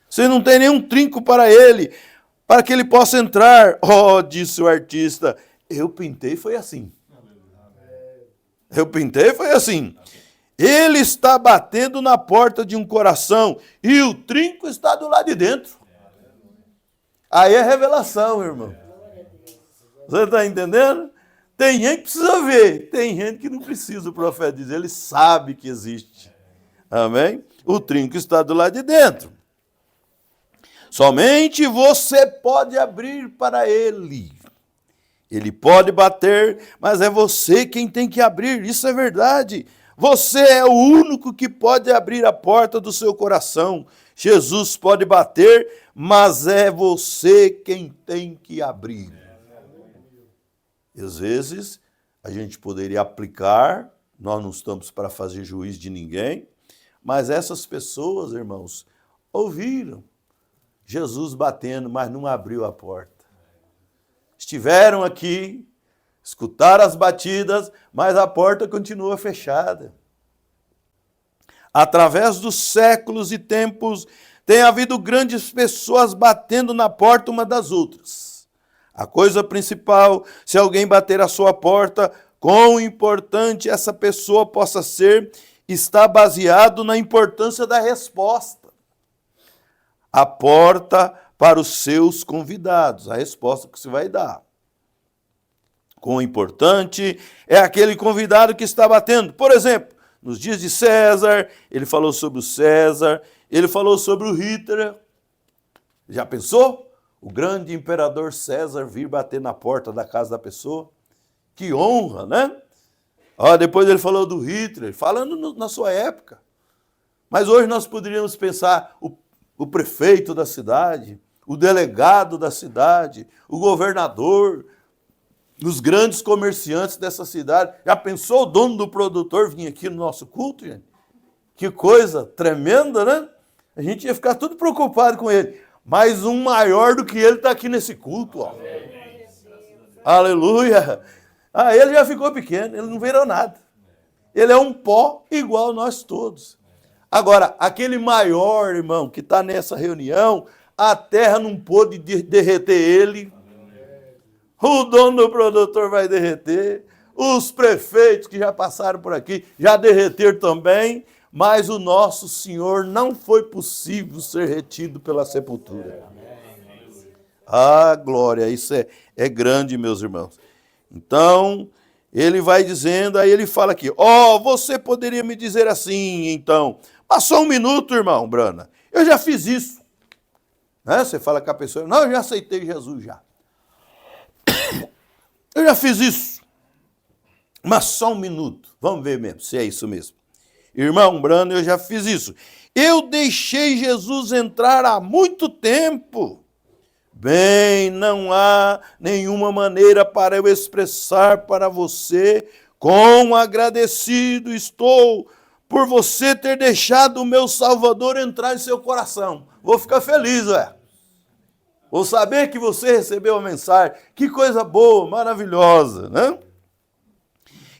Você não tem nenhum trinco para ele, para que ele possa entrar. Oh, disse o artista, eu pintei, foi assim. Eu pintei, foi assim. Ele está batendo na porta de um coração e o trinco está do lado de dentro. Aí é revelação, irmão. Você está entendendo? Tem gente que precisa ver, tem gente que não precisa, o profeta diz, ele sabe que existe. Amém? O trinco está do lado de dentro. Somente você pode abrir para ele. Ele pode bater, mas é você quem tem que abrir, isso é verdade. Você é o único que pode abrir a porta do seu coração. Jesus pode bater, mas é você quem tem que abrir. E às vezes, a gente poderia aplicar, nós não estamos para fazer juízo de ninguém, mas essas pessoas, irmãos, ouviram Jesus batendo, mas não abriu a porta. Estiveram aqui, escutaram as batidas, mas a porta continua fechada. Através dos séculos e tempos, tem havido grandes pessoas batendo na porta uma das outras. A coisa principal, se alguém bater à sua porta, quão importante essa pessoa possa ser, está baseado na importância da resposta. A porta para os seus convidados, a resposta que você vai dar. Quão importante é aquele convidado que está batendo. Por exemplo, nos dias de César, ele falou sobre o César, ele falou sobre o Hitler. Já pensou? O grande imperador César vir bater na porta da casa da pessoa. Que honra, né? Depois ele falou do Hitler, falando na sua época. Mas hoje nós poderíamos pensar o prefeito da cidade, o delegado da cidade, o governador, os grandes comerciantes dessa cidade. Já pensou o dono do produtor vir aqui no nosso culto, gente? Que coisa tremenda, né? A gente ia ficar tudo preocupado com ele. Mas um maior do que ele está aqui nesse culto. Ó. Aleluia! Ele já ficou pequeno, ele não virou nada. Ele é um pó igual nós todos. Agora, aquele maior, irmão, que está nessa reunião, a terra não pôde derreter ele. O dono do produtor vai derreter. Os prefeitos que já passaram por aqui já derreteram também. Mas o nosso Senhor não foi possível ser retido pela sepultura. Glória, isso é grande, meus irmãos. Então, ele vai dizendo, aí ele fala aqui, você poderia me dizer assim, então, mas só um minuto, irmão Brana, eu já fiz isso. Né? Você fala com a pessoa, não, eu já aceitei Jesus já. Eu já fiz isso. Mas só um minuto, vamos ver mesmo, se é isso mesmo. Irmão Brana, eu já fiz isso. Eu deixei Jesus entrar há muito tempo. Bem, não há nenhuma maneira para eu expressar para você quão agradecido estou por você ter deixado o meu Salvador entrar em seu coração. Vou ficar feliz, Vou saber que você recebeu a mensagem. Que coisa boa, maravilhosa, né?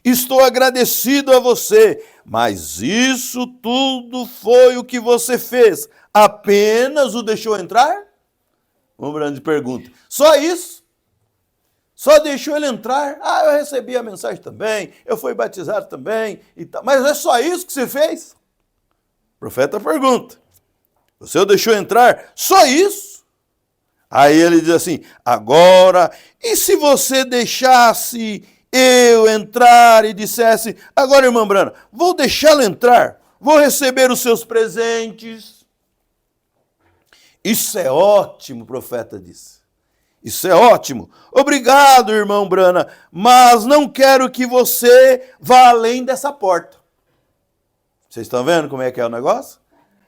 Estou agradecido a você, mas isso tudo foi o que você fez. Apenas o deixou entrar? Uma grande pergunta. Só isso? Só deixou ele entrar? Eu recebi a mensagem também, eu fui batizado também. Mas é só isso que você fez? O profeta pergunta. Você o deixou entrar? Só isso? Aí ele diz assim, agora, e se você deixasse eu entrar e dissesse, agora, irmã Brana, vou deixá-lo entrar, vou receber os seus presentes. Isso é ótimo, o profeta disse. Isso é ótimo. Obrigado, irmão Brana, mas não quero que você vá além dessa porta. Vocês estão vendo como é que é o negócio?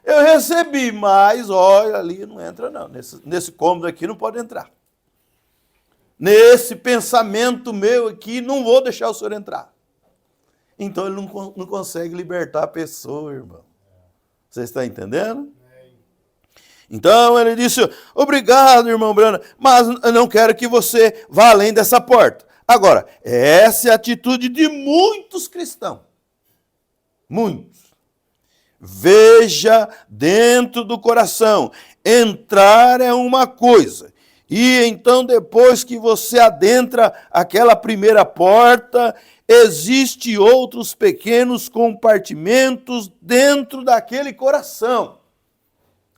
Eu recebi, mas olha, ali não entra não. Nesse cômodo aqui não pode entrar. Nesse pensamento meu aqui, não vou deixar o senhor entrar. Então ele não consegue libertar a pessoa, irmão. Você está entendendo? Então ele disse, obrigado, irmão Brana, mas eu não quero que você vá além dessa porta. Agora, essa é a atitude de muitos cristãos. Muitos. Veja dentro do coração. Entrar é uma coisa. E então, depois que você adentra aquela primeira porta, existem outros pequenos compartimentos dentro daquele coração.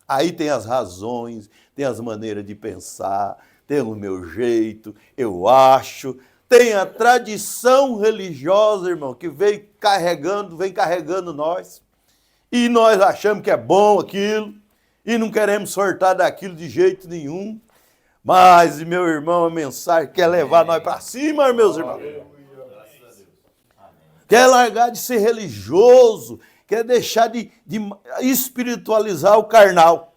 Aí tem as razões, tem as maneiras de pensar, tem o meu jeito, eu acho. Tem a tradição religiosa, irmão, que vem carregando nós. E nós achamos que é bom aquilo, e não queremos sortar daquilo de jeito nenhum. Mas, meu irmão, a mensagem quer levar nós para cima, meus irmãos. Quer largar de ser religioso, quer deixar de espiritualizar o carnal.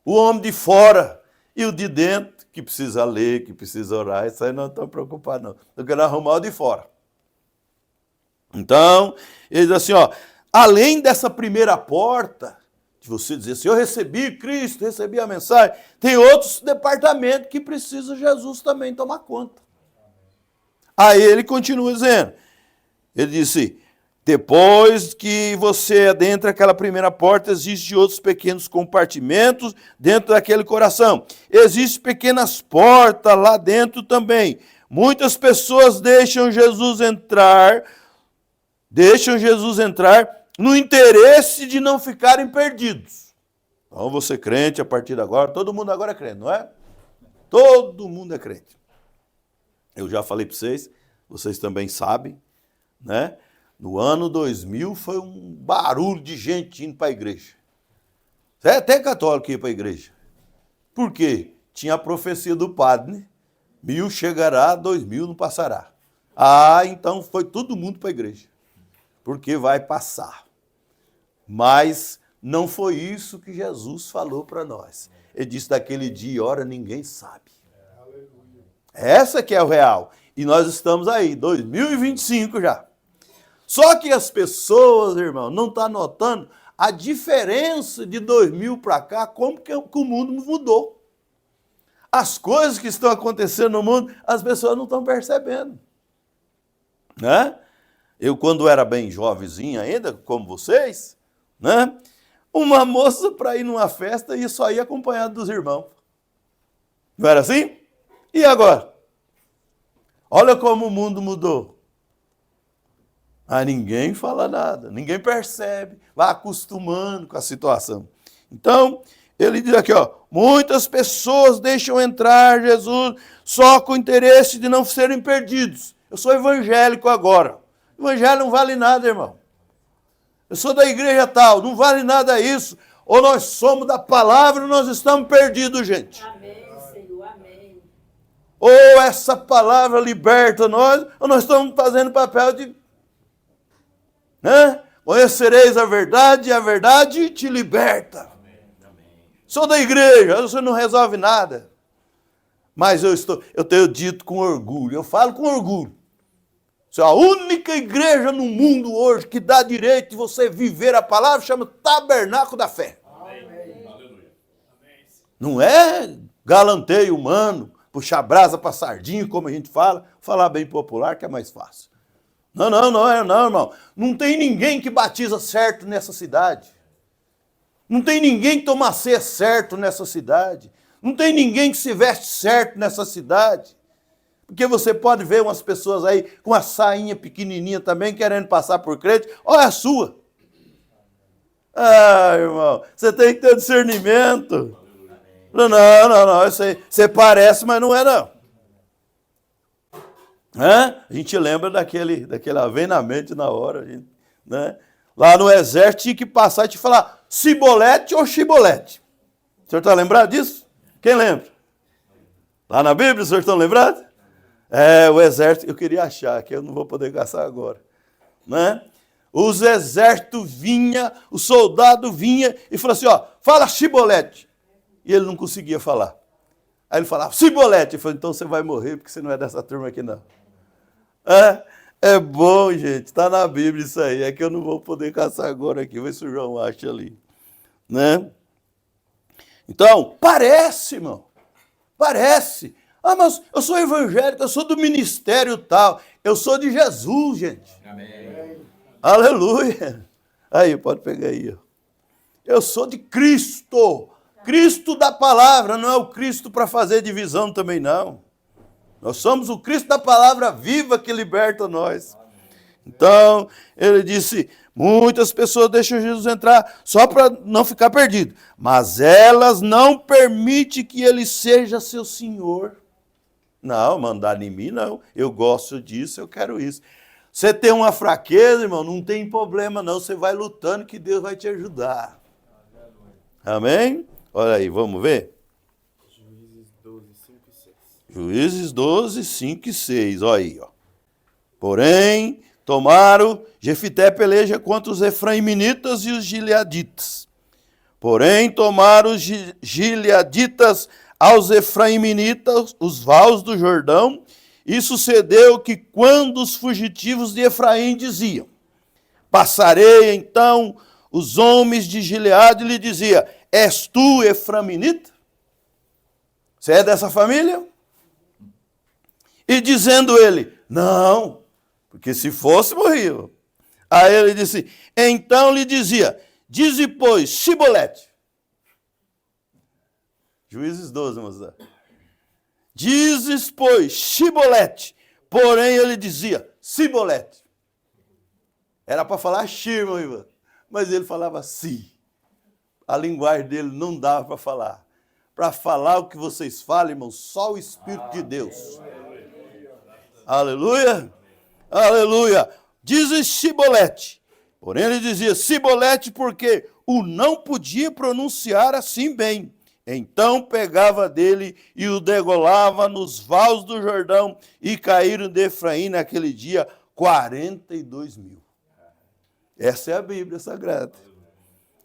O homem de fora e o de dentro, que precisa ler, que precisa orar, isso aí não estão preocupados, não. Eu quero arrumar o de fora. Então, ele diz assim, além dessa primeira porta, de você dizer assim, eu recebi Cristo, recebi a mensagem, tem outros departamentos que precisa Jesus também tomar conta. Aí ele continua dizendo, ele disse, Depois que você adentra aquela primeira porta, existem outros pequenos compartimentos dentro daquele coração. Existem pequenas portas lá dentro também. Muitas pessoas deixam Jesus entrar no interesse de não ficarem perdidos. Então, você crente a partir de agora, todo mundo agora é crente, não é? Todo mundo é crente. Eu já falei para vocês também sabem, né? No ano 2000 foi um barulho de gente indo para a igreja. É até católico ir para a igreja. Por quê? Tinha a profecia do padre, né? 1000 chegará, 2000 não passará. Então foi todo mundo para a igreja. Porque vai passar. Mas não foi isso que Jesus falou para nós. Ele disse, daquele dia e hora ninguém sabe. Essa que é o real. E nós estamos aí, 2025 já. Só que as pessoas, irmão, não estão notando a diferença de 2000 para cá, como que o mundo mudou. As coisas que estão acontecendo no mundo, as pessoas não estão percebendo. Né? Eu, quando era bem jovenzinho ainda, como vocês, né? Uma moça para ir numa festa e só ia acompanhada dos irmãos. Não era assim? E agora? Olha como o mundo mudou. Ninguém fala nada, ninguém percebe, vai acostumando com a situação. Então, ele diz aqui, muitas pessoas deixam entrar Jesus só com o interesse de não serem perdidos. Eu sou evangélico agora. O evangelho não vale nada, irmão. Eu sou da igreja tal, não vale nada isso. Ou nós somos da palavra ou nós estamos perdidos, gente. Amém, Senhor, amém. Ou essa palavra liberta nós, ou nós estamos fazendo papel de... Né? Conhecereis a verdade te liberta. Sou da igreja, você não resolve nada. Mas eu tenho dito com orgulho, eu falo com orgulho. A única igreja no mundo hoje que dá direito de você viver a palavra chama Tabernáculo da Fé. Amém. Não é galanteio humano, puxar brasa para sardinha, como a gente fala, falar bem popular que é mais fácil. Não, irmão. Não tem ninguém que batiza certo nessa cidade. Não tem ninguém que toma ceia certo nessa cidade. Não tem ninguém que se veste certo nessa cidade. Porque você pode ver umas pessoas aí com uma sainha pequenininha também, querendo passar por crente. Olha a sua. Irmão, você tem que ter discernimento. Não, isso aí, você parece, mas não é não. A gente lembra daquele vem na mente na hora. Né? Lá no exército tinha que passar e te falar cibolete ou chibolete. O senhor está lembrado disso? Quem lembra? Lá na Bíblia, o senhor está lembrado? O exército, eu queria achar, que eu não vou poder caçar agora. Né? Os exércitos vinha, o soldado vinha e falou assim, fala chibolete. E ele não conseguia falar. Aí ele falava, cibolete. Eu falei, então você vai morrer, porque você não é dessa turma aqui não. É bom, gente, está na Bíblia isso aí, é que eu não vou poder caçar agora aqui, vê se o João acha ali. Né? Então, parece, irmão, parece. Mas eu sou evangélico, eu sou do ministério tal. Eu sou de Jesus, gente. Amém. Aleluia. Aí, pode pegar aí. Eu sou de Cristo. Cristo da palavra, não é o Cristo para fazer divisão também, não. Nós somos o Cristo da palavra viva que liberta nós. Então, ele disse, muitas pessoas deixam Jesus entrar só para não ficar perdido. Mas elas não permitem que ele seja seu Senhor. Não, mandar em mim não. Eu gosto disso, eu quero isso. Você tem uma fraqueza, irmão, não tem problema não. Você vai lutando que Deus vai te ajudar. Amém? Olha aí, vamos ver? Juízes 12, 5 e 6. Olha aí, Porém, Jefité peleja contra os efraiminitas e os gileaditas. Porém, tomaram os gileaditas aos efraiminitas os vales do Jordão, e sucedeu que quando os fugitivos de Efraim diziam, passarei então os homens de Gileade, lhe dizia, és tu efraimita? Você é dessa família? E dizendo ele, não, porque se fosse morria. Aí ele disse, então lhe dizia, dize, pois, Sibolete. Juízes 12, moça. Dizes, pois, Sibolete. Porém, ele dizia, Sibolete. Era para falar Shirma, mas ele falava si. A linguagem dele não dava para falar. Para falar o que vocês falam, irmão, só o Espírito de Deus. Aleluia. Aleluia. Dizes Sibolete. Porém, ele dizia Sibolete porque o não podia pronunciar assim bem. Então pegava dele e o degolava nos vales do Jordão e caíram de Efraim naquele dia 42.000. Essa é a Bíblia Sagrada.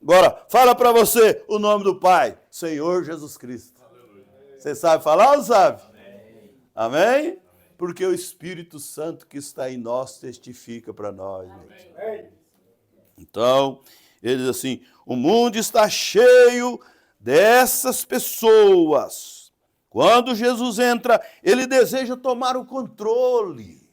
Agora, fala para você o nome do Pai, Senhor Jesus Cristo. Você sabe falar ou não sabe? Amém? Porque o Espírito Santo que está em nós testifica para nós. Gente. Então, ele diz assim, o mundo está cheio dessas pessoas. Quando Jesus entra, ele deseja tomar o controle.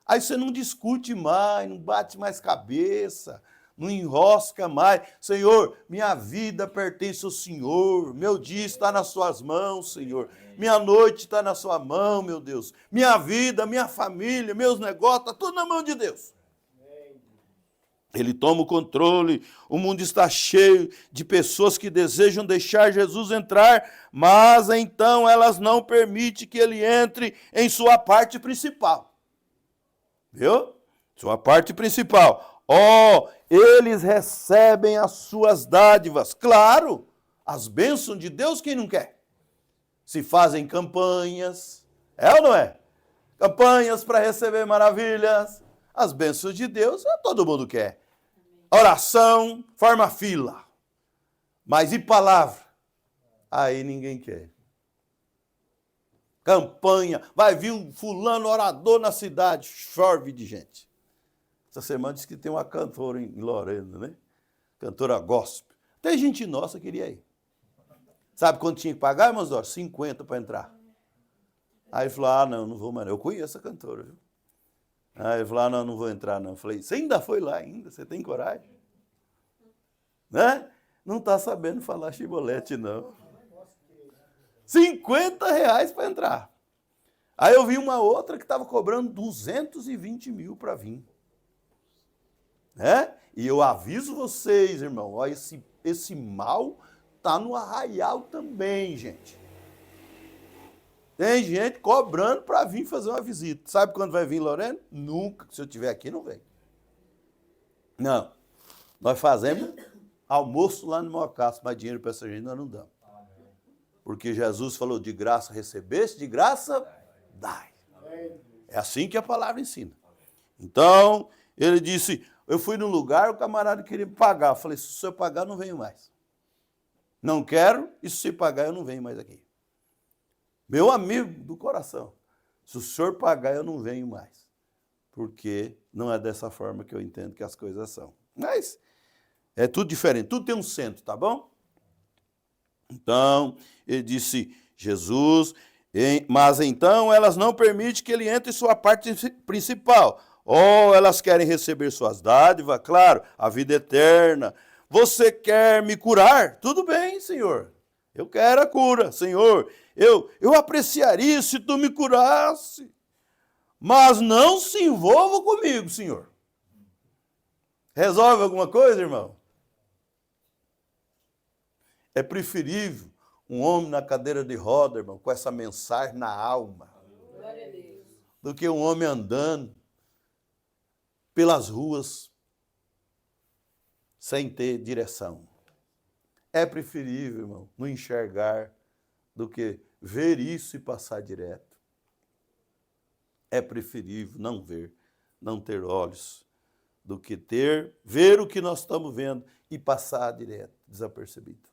Aí você não discute mais, não bate mais cabeça, não enrosca mais. Senhor, minha vida pertence ao Senhor, meu dia está nas suas mãos, Senhor. Minha noite está na sua mão, meu Deus. Minha vida, minha família, meus negócios, está tudo na mão de Deus. Ele toma o controle, o mundo está cheio de pessoas que desejam deixar Jesus entrar, mas então elas não permitem que ele entre em sua parte principal. Viu? Sua parte principal. Eles recebem as suas dádivas. Claro, as bênçãos de Deus, quem não quer? Se fazem campanhas, é ou não é? Campanhas para receber maravilhas. As bênçãos de Deus, todo mundo quer. Oração, forma fila. Mas e palavra? Aí ninguém quer. Campanha, vai vir um fulano orador na cidade, chove de gente. Essa semana disse que tem uma cantora em Lorena, né? Cantora gospel. Tem gente nossa que queria ir. Sabe quanto tinha que pagar, irmãos? 50 para entrar. Aí ele falou, não vou mais. Eu conheço a cantora, viu? Aí ele falou, não vou entrar não. Eu falei, você ainda foi lá ainda? Você tem coragem? Né? Não está sabendo falar Sibolete, não. 50 reais para entrar. Aí eu vi uma outra que estava cobrando 220 mil para vir. Né? E eu aviso vocês, irmão, ó, esse mal está no arraial também, gente. Tem gente cobrando para vir fazer uma visita. Sabe quando vai vir, Lorena? Nunca. Se eu estiver aqui, não vem. Não. Nós fazemos almoço lá no Mocaço, mas dinheiro para essa gente nós não damos. Porque Jesus falou, de graça recebeste, de graça dai. É assim que a palavra ensina. Então, ele disse, eu fui num lugar, o camarada queria me pagar. Eu falei, se o senhor pagar, eu não venho mais. Não quero, e se pagar, eu não venho mais aqui. Meu amigo do coração, se o senhor pagar, eu não venho mais. Porque não é dessa forma que eu entendo que as coisas são. Mas é tudo diferente, tudo tem um centro, tá bom? Então, ele disse, Jesus, mas então elas não permitem que ele entre em sua parte principal. Elas querem receber suas dádivas, claro, a vida eterna. Você quer me curar? Tudo bem, Senhor. Eu quero a cura, Senhor. Eu apreciaria se tu me curasse. Mas não se envolva comigo, Senhor. Resolve alguma coisa, irmão? É preferível um homem na cadeira de roda, irmão, com essa mensagem na alma, do que um homem andando pelas ruas sem ter direção. É preferível, irmão, não enxergar do que ver isso e passar direto. É preferível não ver, não ter olhos, do que ver o que nós estamos vendo e passar direto, desapercebido.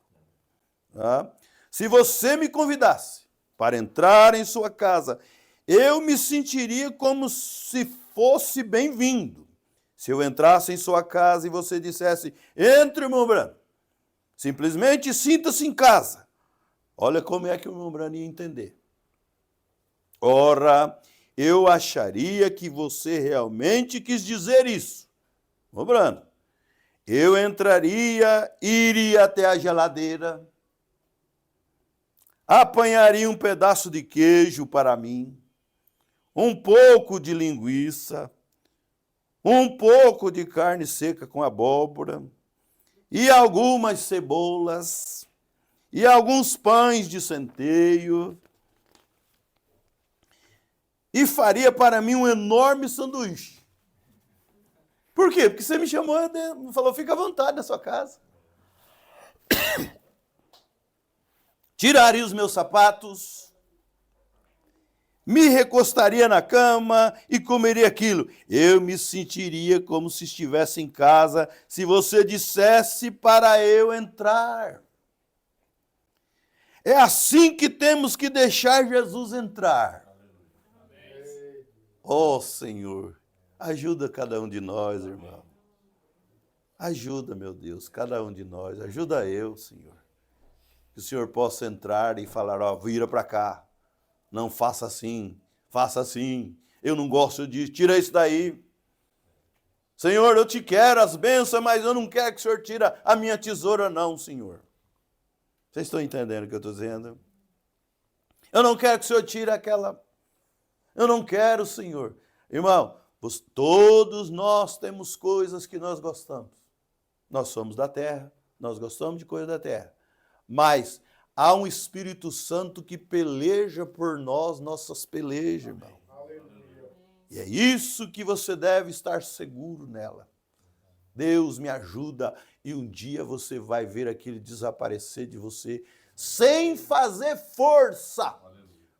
Tá? Se você me convidasse para entrar em sua casa, eu me sentiria como se fosse bem-vindo. Se eu entrasse em sua casa e você dissesse, entre, irmão Brano, simplesmente sinta-se em casa. Olha como é que o irmão Brano ia entender. Ora, eu acharia que você realmente quis dizer isso. Brando, eu entraria, iria até a geladeira, apanharia um pedaço de queijo para mim, um pouco de linguiça, um pouco de carne seca com abóbora, e algumas cebolas, e alguns pães de centeio, e faria para mim um enorme sanduíche. Por quê? Porque você me chamou, falou, fica à vontade na sua casa. Tiraria os meus sapatos, me recostaria na cama e comeria aquilo. Eu me sentiria como se estivesse em casa se você dissesse para eu entrar. É assim que temos que deixar Jesus entrar. Oh, Senhor, ajuda cada um de nós, irmão. Ajuda, meu Deus, cada um de nós. Ajuda eu, Senhor. Que o Senhor possa entrar e falar, ó, vira para cá. Não faça assim, faça assim. Eu não gosto disso, tira isso daí. Senhor, eu te quero as bênçãos, mas eu não quero que o Senhor tire a minha tesoura, não, Senhor. Vocês estão entendendo o que eu estou dizendo? Eu não quero que o Senhor tire aquela... Eu não quero, Senhor. Irmão, todos nós temos coisas que nós gostamos. Nós somos da terra, nós gostamos de coisa da terra. Mas há um Espírito Santo que peleja por nós, nossas pelejas, irmão. E é isso que você deve estar seguro nela. Deus me ajuda e um dia você vai ver aquele desaparecer de você sem fazer força.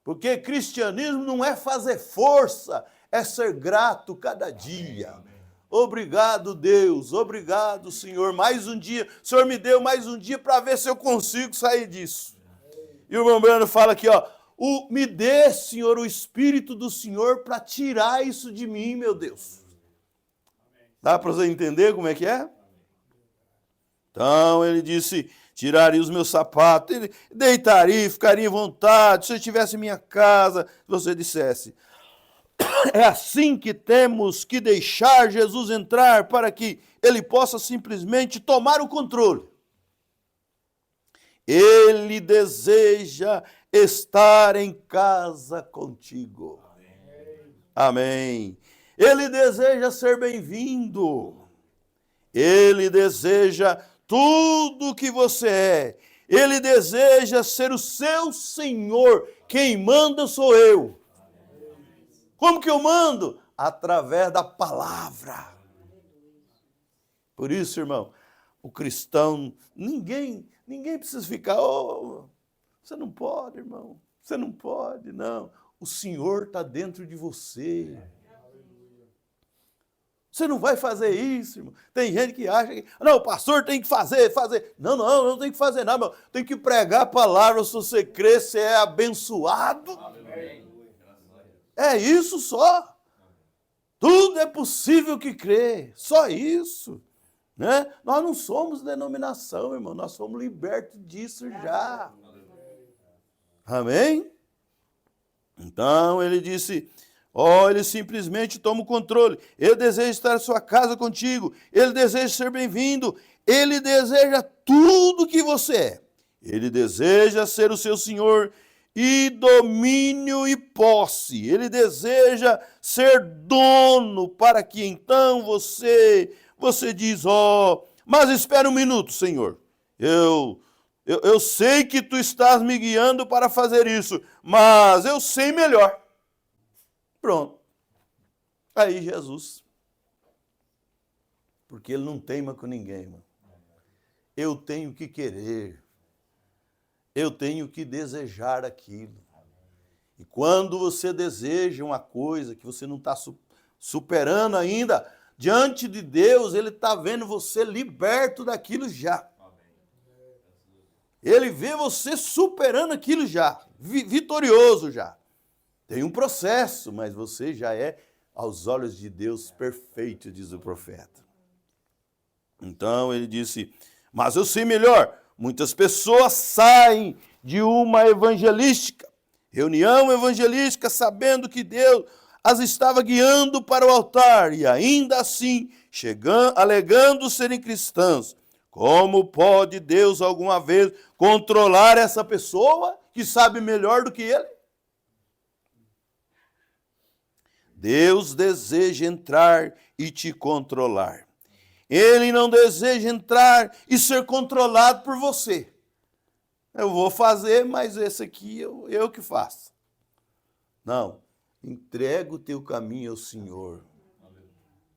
Porque cristianismo não é fazer força, é ser grato cada dia. Obrigado, Deus, obrigado, Senhor. Mais um dia, o Senhor me deu mais um dia para ver se eu consigo sair disso. E o irmão Brando fala aqui, ó, me dê, Senhor, o Espírito do Senhor para tirar isso de mim, meu Deus. Dá para você entender como é que é? Então ele disse, tiraria os meus sapatos, ele deitaria, ficaria em vontade, se eu estivesse em minha casa, se você dissesse. É assim que temos que deixar Jesus entrar para que ele possa simplesmente tomar o controle. Ele deseja estar em casa contigo. Amém. Ele deseja ser bem-vindo. Ele deseja tudo o que você é. Ele deseja ser o seu Senhor. Quem manda sou eu. Como que eu mando? Através da palavra. Por isso, irmão, o cristão, ninguém precisa ficar, você não pode, irmão, você não pode, não. O Senhor está dentro de você. Você não vai fazer isso, irmão. Tem gente que acha que, não, o pastor tem que fazer. Não tem que fazer nada, irmão. Tem que pregar a palavra, se você crer, você é abençoado. Amém. É isso só. Tudo é possível que crê, só isso. Né? Nós não somos denominação, irmão, nós somos libertos disso já. Amém? Então ele disse, ele simplesmente toma o controle. Ele deseja estar em sua casa contigo. Ele deseja ser bem-vindo. Ele deseja tudo que você é. Ele deseja ser o seu Senhor e domínio e posse. Ele deseja ser dono para que então você diz, mas espera um minuto, Senhor. Eu sei que tu estás me guiando para fazer isso, mas eu sei melhor. Pronto. Aí Jesus. Porque ele não teima com ninguém, irmão. Eu tenho que querer. Eu tenho que desejar aquilo. E quando você deseja uma coisa que você não está superando ainda, diante de Deus, ele está vendo você liberto daquilo já. Ele vê você superando aquilo já, vitorioso já. Tem um processo, mas você já é, aos olhos de Deus, perfeito, diz o profeta. Então ele disse, mas eu sei melhor. Muitas pessoas saem de uma reunião evangelística, sabendo que Deus as estava guiando para o altar, e ainda assim alegando serem cristãos. Como pode Deus alguma vez controlar essa pessoa que sabe melhor do que ele? Deus deseja entrar e te controlar. Ele não deseja entrar e ser controlado por você. Eu vou fazer, mas esse aqui eu que faço. Não, entrega o teu caminho ao Senhor.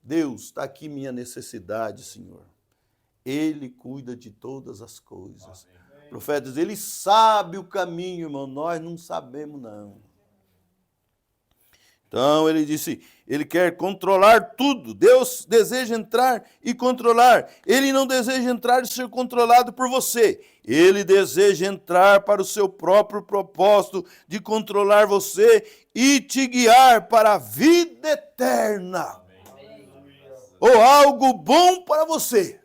Deus, está aqui minha necessidade, Senhor. Ele cuida de todas as coisas. O profeta diz, ele sabe o caminho, irmão, nós não sabemos não. Então ele disse, ele quer controlar tudo. Deus deseja entrar e controlar. Ele não deseja entrar e ser controlado por você. Ele deseja entrar para o seu próprio propósito de controlar você e te guiar para a vida eterna. Ou algo bom para você.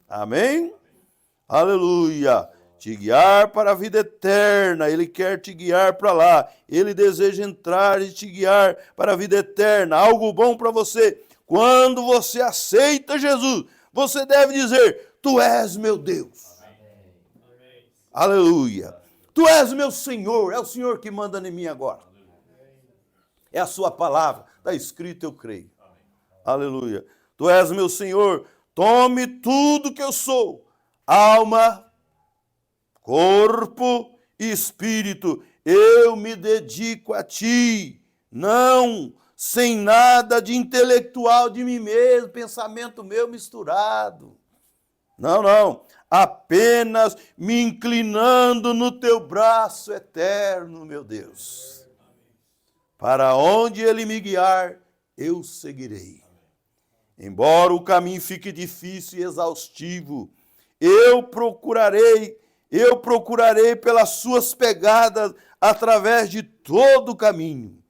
Amém? Aleluia. Te guiar para a vida eterna. Ele quer te guiar para lá. Ele deseja entrar e te guiar para a vida eterna. Algo bom para você. Quando você aceita Jesus, você deve dizer, tu és meu Deus. Amém. Aleluia. Tu és meu Senhor. É o Senhor que manda em mim agora. É a sua palavra. Está escrito, eu creio. Aleluia. Tu és meu Senhor. Tome tudo que eu sou. Alma, corpo e espírito, eu me dedico a ti, não sem nada de intelectual de mim mesmo, pensamento meu misturado. Não, apenas me inclinando no teu braço eterno, meu Deus. Para onde ele me guiar, eu seguirei. Embora o caminho fique difícil e exaustivo, eu procurarei pelas suas pegadas através de todo o caminho.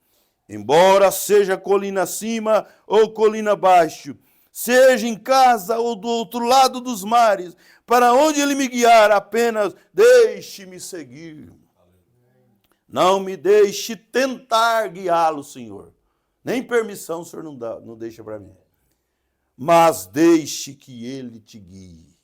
Embora seja colina acima ou colina abaixo, seja em casa ou do outro lado dos mares, para onde ele me guiar, apenas deixe-me seguir. Não me deixe tentar guiá-lo, Senhor. Nem permissão o Senhor não deixa para mim. Mas deixe que ele te guie,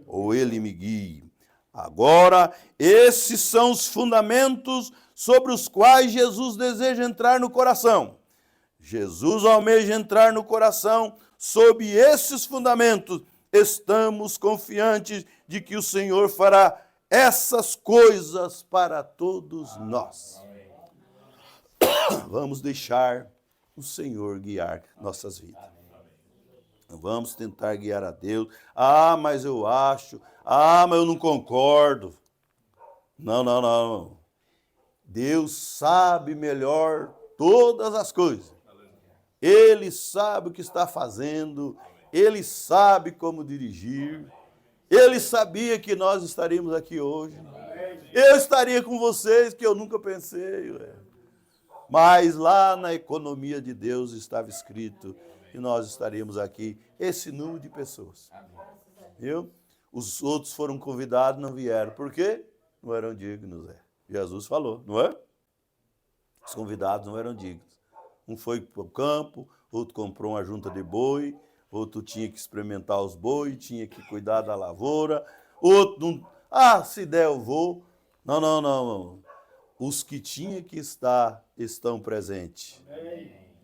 ou ele me guie. Agora, esses são os fundamentos sobre os quais Jesus deseja entrar no coração. Jesus almeja entrar no coração sob esses fundamentos. Estamos confiantes de que o Senhor fará essas coisas para todos nós. Vamos deixar o Senhor guiar nossas vidas. Vamos tentar guiar a Deus. Mas eu acho. Mas eu não concordo. Não. Deus sabe melhor todas as coisas. Ele sabe o que está fazendo. Ele sabe como dirigir. Ele sabia que nós estaríamos aqui hoje. Eu estaria com vocês, que eu nunca pensei. Mas lá na economia de Deus estava escrito que nós estaríamos aqui, esse número de pessoas. Viu? Os outros foram convidados, não vieram. Por quê? Não eram dignos. Jesus falou, não é? Os convidados não eram dignos. Um foi para o campo, outro comprou uma junta de boi, outro tinha que experimentar os bois, tinha que cuidar da lavoura, outro não... se der eu vou. Não. Os que tinham que estar, estão presentes.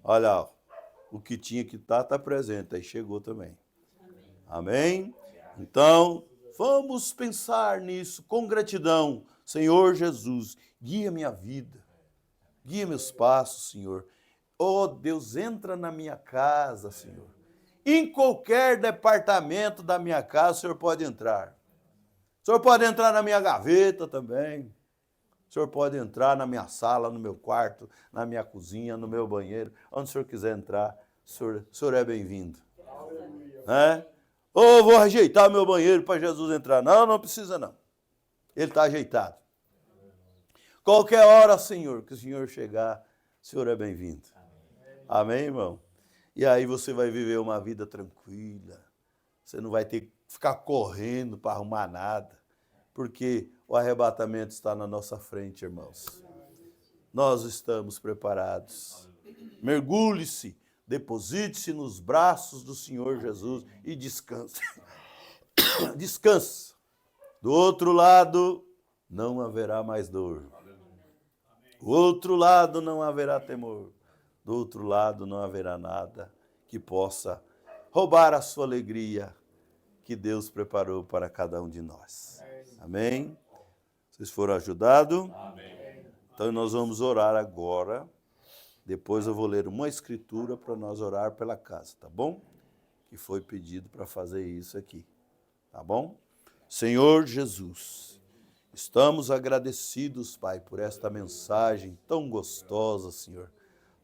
Olha, o que tinha que estar, está presente. Aí chegou também. Amém? Então, vamos pensar nisso com gratidão. Senhor Jesus, guia minha vida. Guia meus passos, Senhor. Oh, Deus, entra na minha casa, Senhor. Em qualquer departamento da minha casa, o Senhor pode entrar. O Senhor pode entrar na minha gaveta também. O Senhor pode entrar na minha sala, no meu quarto, na minha cozinha, no meu banheiro. Onde o Senhor quiser entrar, o Senhor é bem-vindo. Vou ajeitar meu banheiro para Jesus entrar. Não precisa não. Ele está ajeitado. Qualquer hora, Senhor, que o Senhor chegar, o Senhor é bem-vindo. Amém, irmão? E aí você vai viver uma vida tranquila. Você não vai ter que ficar correndo para arrumar nada. Porque o arrebatamento está na nossa frente, irmãos. Nós estamos preparados. Mergulhe-se deposite-se nos braços do Senhor Jesus e descanse. Descanse. Do outro lado, não haverá mais dor. Do outro lado, não haverá temor. Do outro lado, não haverá nada que possa roubar a sua alegria que Deus preparou para cada um de nós. Amém? Vocês foram ajudados? Amém. Então nós vamos orar agora. Depois eu vou ler uma escritura para nós orar pela casa, tá bom? Que foi pedido para fazer isso aqui, tá bom? Senhor Jesus, estamos agradecidos, Pai, por esta mensagem tão gostosa, Senhor,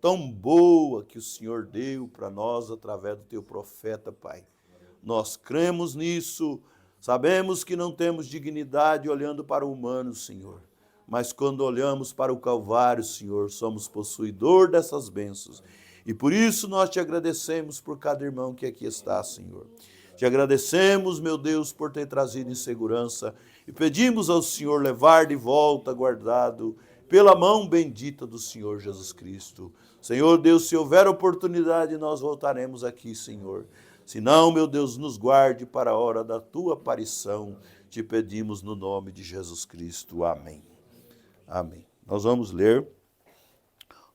tão boa que o Senhor deu para nós através do Teu profeta, Pai. Nós cremos nisso, sabemos que não temos dignidade olhando para o humano, Senhor, mas quando olhamos para o Calvário, Senhor, somos possuidor dessas bênçãos. E por isso nós te agradecemos por cada irmão que aqui está, Senhor. Te agradecemos, meu Deus, por ter trazido em segurança e pedimos ao Senhor levar de volta guardado pela mão bendita do Senhor Jesus Cristo. Senhor Deus, se houver oportunidade, nós voltaremos aqui, Senhor. Se não, meu Deus, nos guarde para a hora da tua aparição. Te pedimos no nome de Jesus Cristo. Amém. Amém. Nós vamos ler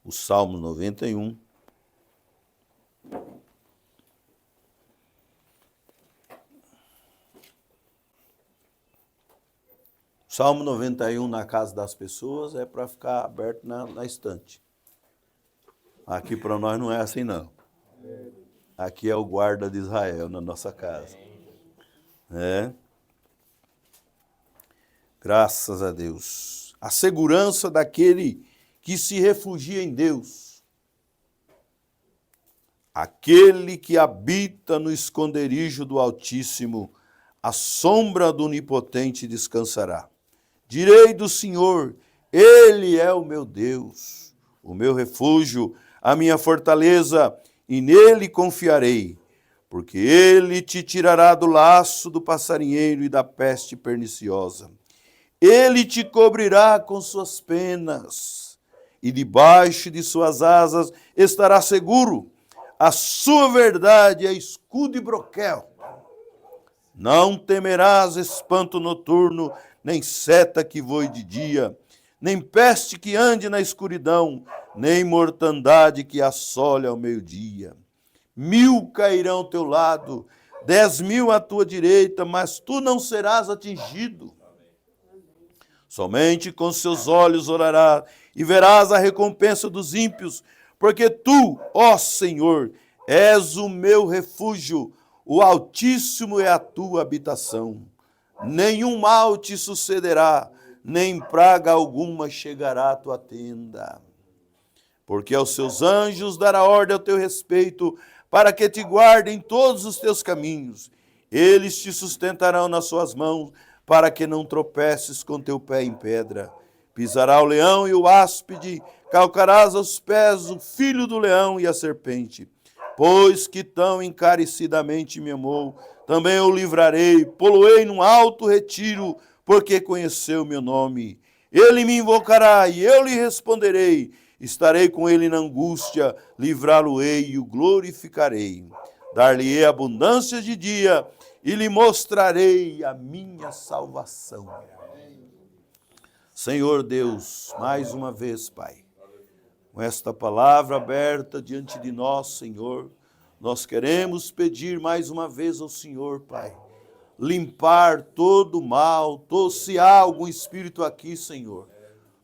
o Salmo 91. Salmo 91 na casa das pessoas é para ficar aberto na estante. Aqui para nós não é assim, não. Aqui é o guarda de Israel na nossa casa. Graças a Deus. A segurança daquele que se refugia em Deus. Aquele que habita no esconderijo do Altíssimo, a sombra do Onipotente descansará. Direi do Senhor, Ele é o meu Deus, o meu refúgio, a minha fortaleza, e nele confiarei, porque Ele te tirará do laço do passarinheiro e da peste perniciosa. Ele te cobrirá com suas penas, e debaixo de suas asas estará seguro. A sua verdade é escudo e broquel. Não temerás espanto noturno, nem seta que voe de dia, nem peste que ande na escuridão, nem mortandade que assole ao meio-dia. 1000 cairão ao teu lado, 10.000 à tua direita, mas tu não serás atingido. Somente com seus olhos orarás e verás a recompensa dos ímpios, porque tu, ó Senhor, és o meu refúgio, o Altíssimo é a tua habitação. Nenhum mal te sucederá, nem praga alguma chegará à tua tenda. Porque aos seus anjos dará ordem ao teu respeito, para que te guardem todos os teus caminhos. Eles te sustentarão nas suas mãos, para que não tropeces com teu pé em pedra. Pisará o leão e o áspide, calcarás aos pés o filho do leão e a serpente. Pois que tão encarecidamente me amou, também eu livrarei, poloei num alto retiro, porque conheceu meu nome. Ele me invocará e eu lhe responderei. Estarei com ele na angústia, livrá-lo-ei e o glorificarei. Dar-lhe-ei abundância de dia e lhe mostrarei a minha salvação. Senhor Deus, mais uma vez, Pai, com esta palavra aberta diante de nós, Senhor, nós queremos pedir mais uma vez ao Senhor, Pai, limpar todo o mal, se há algum espírito aqui, Senhor,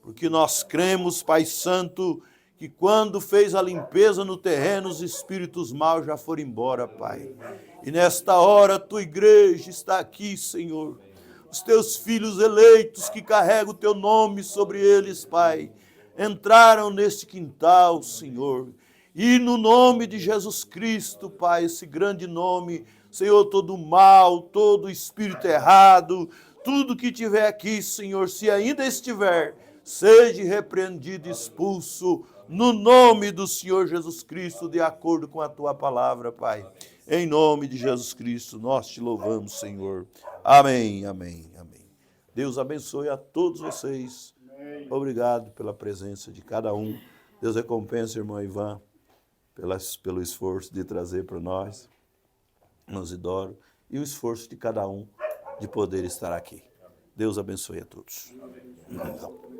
porque nós cremos, Pai Santo, que quando fez a limpeza no terreno, os espíritos maus já foram embora, Pai. E nesta hora, a tua igreja está aqui, Senhor, os teus filhos eleitos que carregam o teu nome sobre eles, Pai, entraram neste quintal, Senhor, e no nome de Jesus Cristo, Pai, esse grande nome, Senhor, todo mal, todo espírito errado, tudo que tiver aqui, Senhor, se ainda estiver, seja repreendido e expulso, no nome do Senhor Jesus Cristo, de acordo com a tua palavra, Pai. Em nome de Jesus Cristo, nós te louvamos, Senhor. Amém, amém, amém. Deus abençoe a todos vocês. Obrigado pela presença de cada um. Deus recompense, irmão Ivan, pelo esforço de trazer para nós, Isidoro, e o esforço de cada um de poder estar aqui. Deus abençoe a todos. Amém.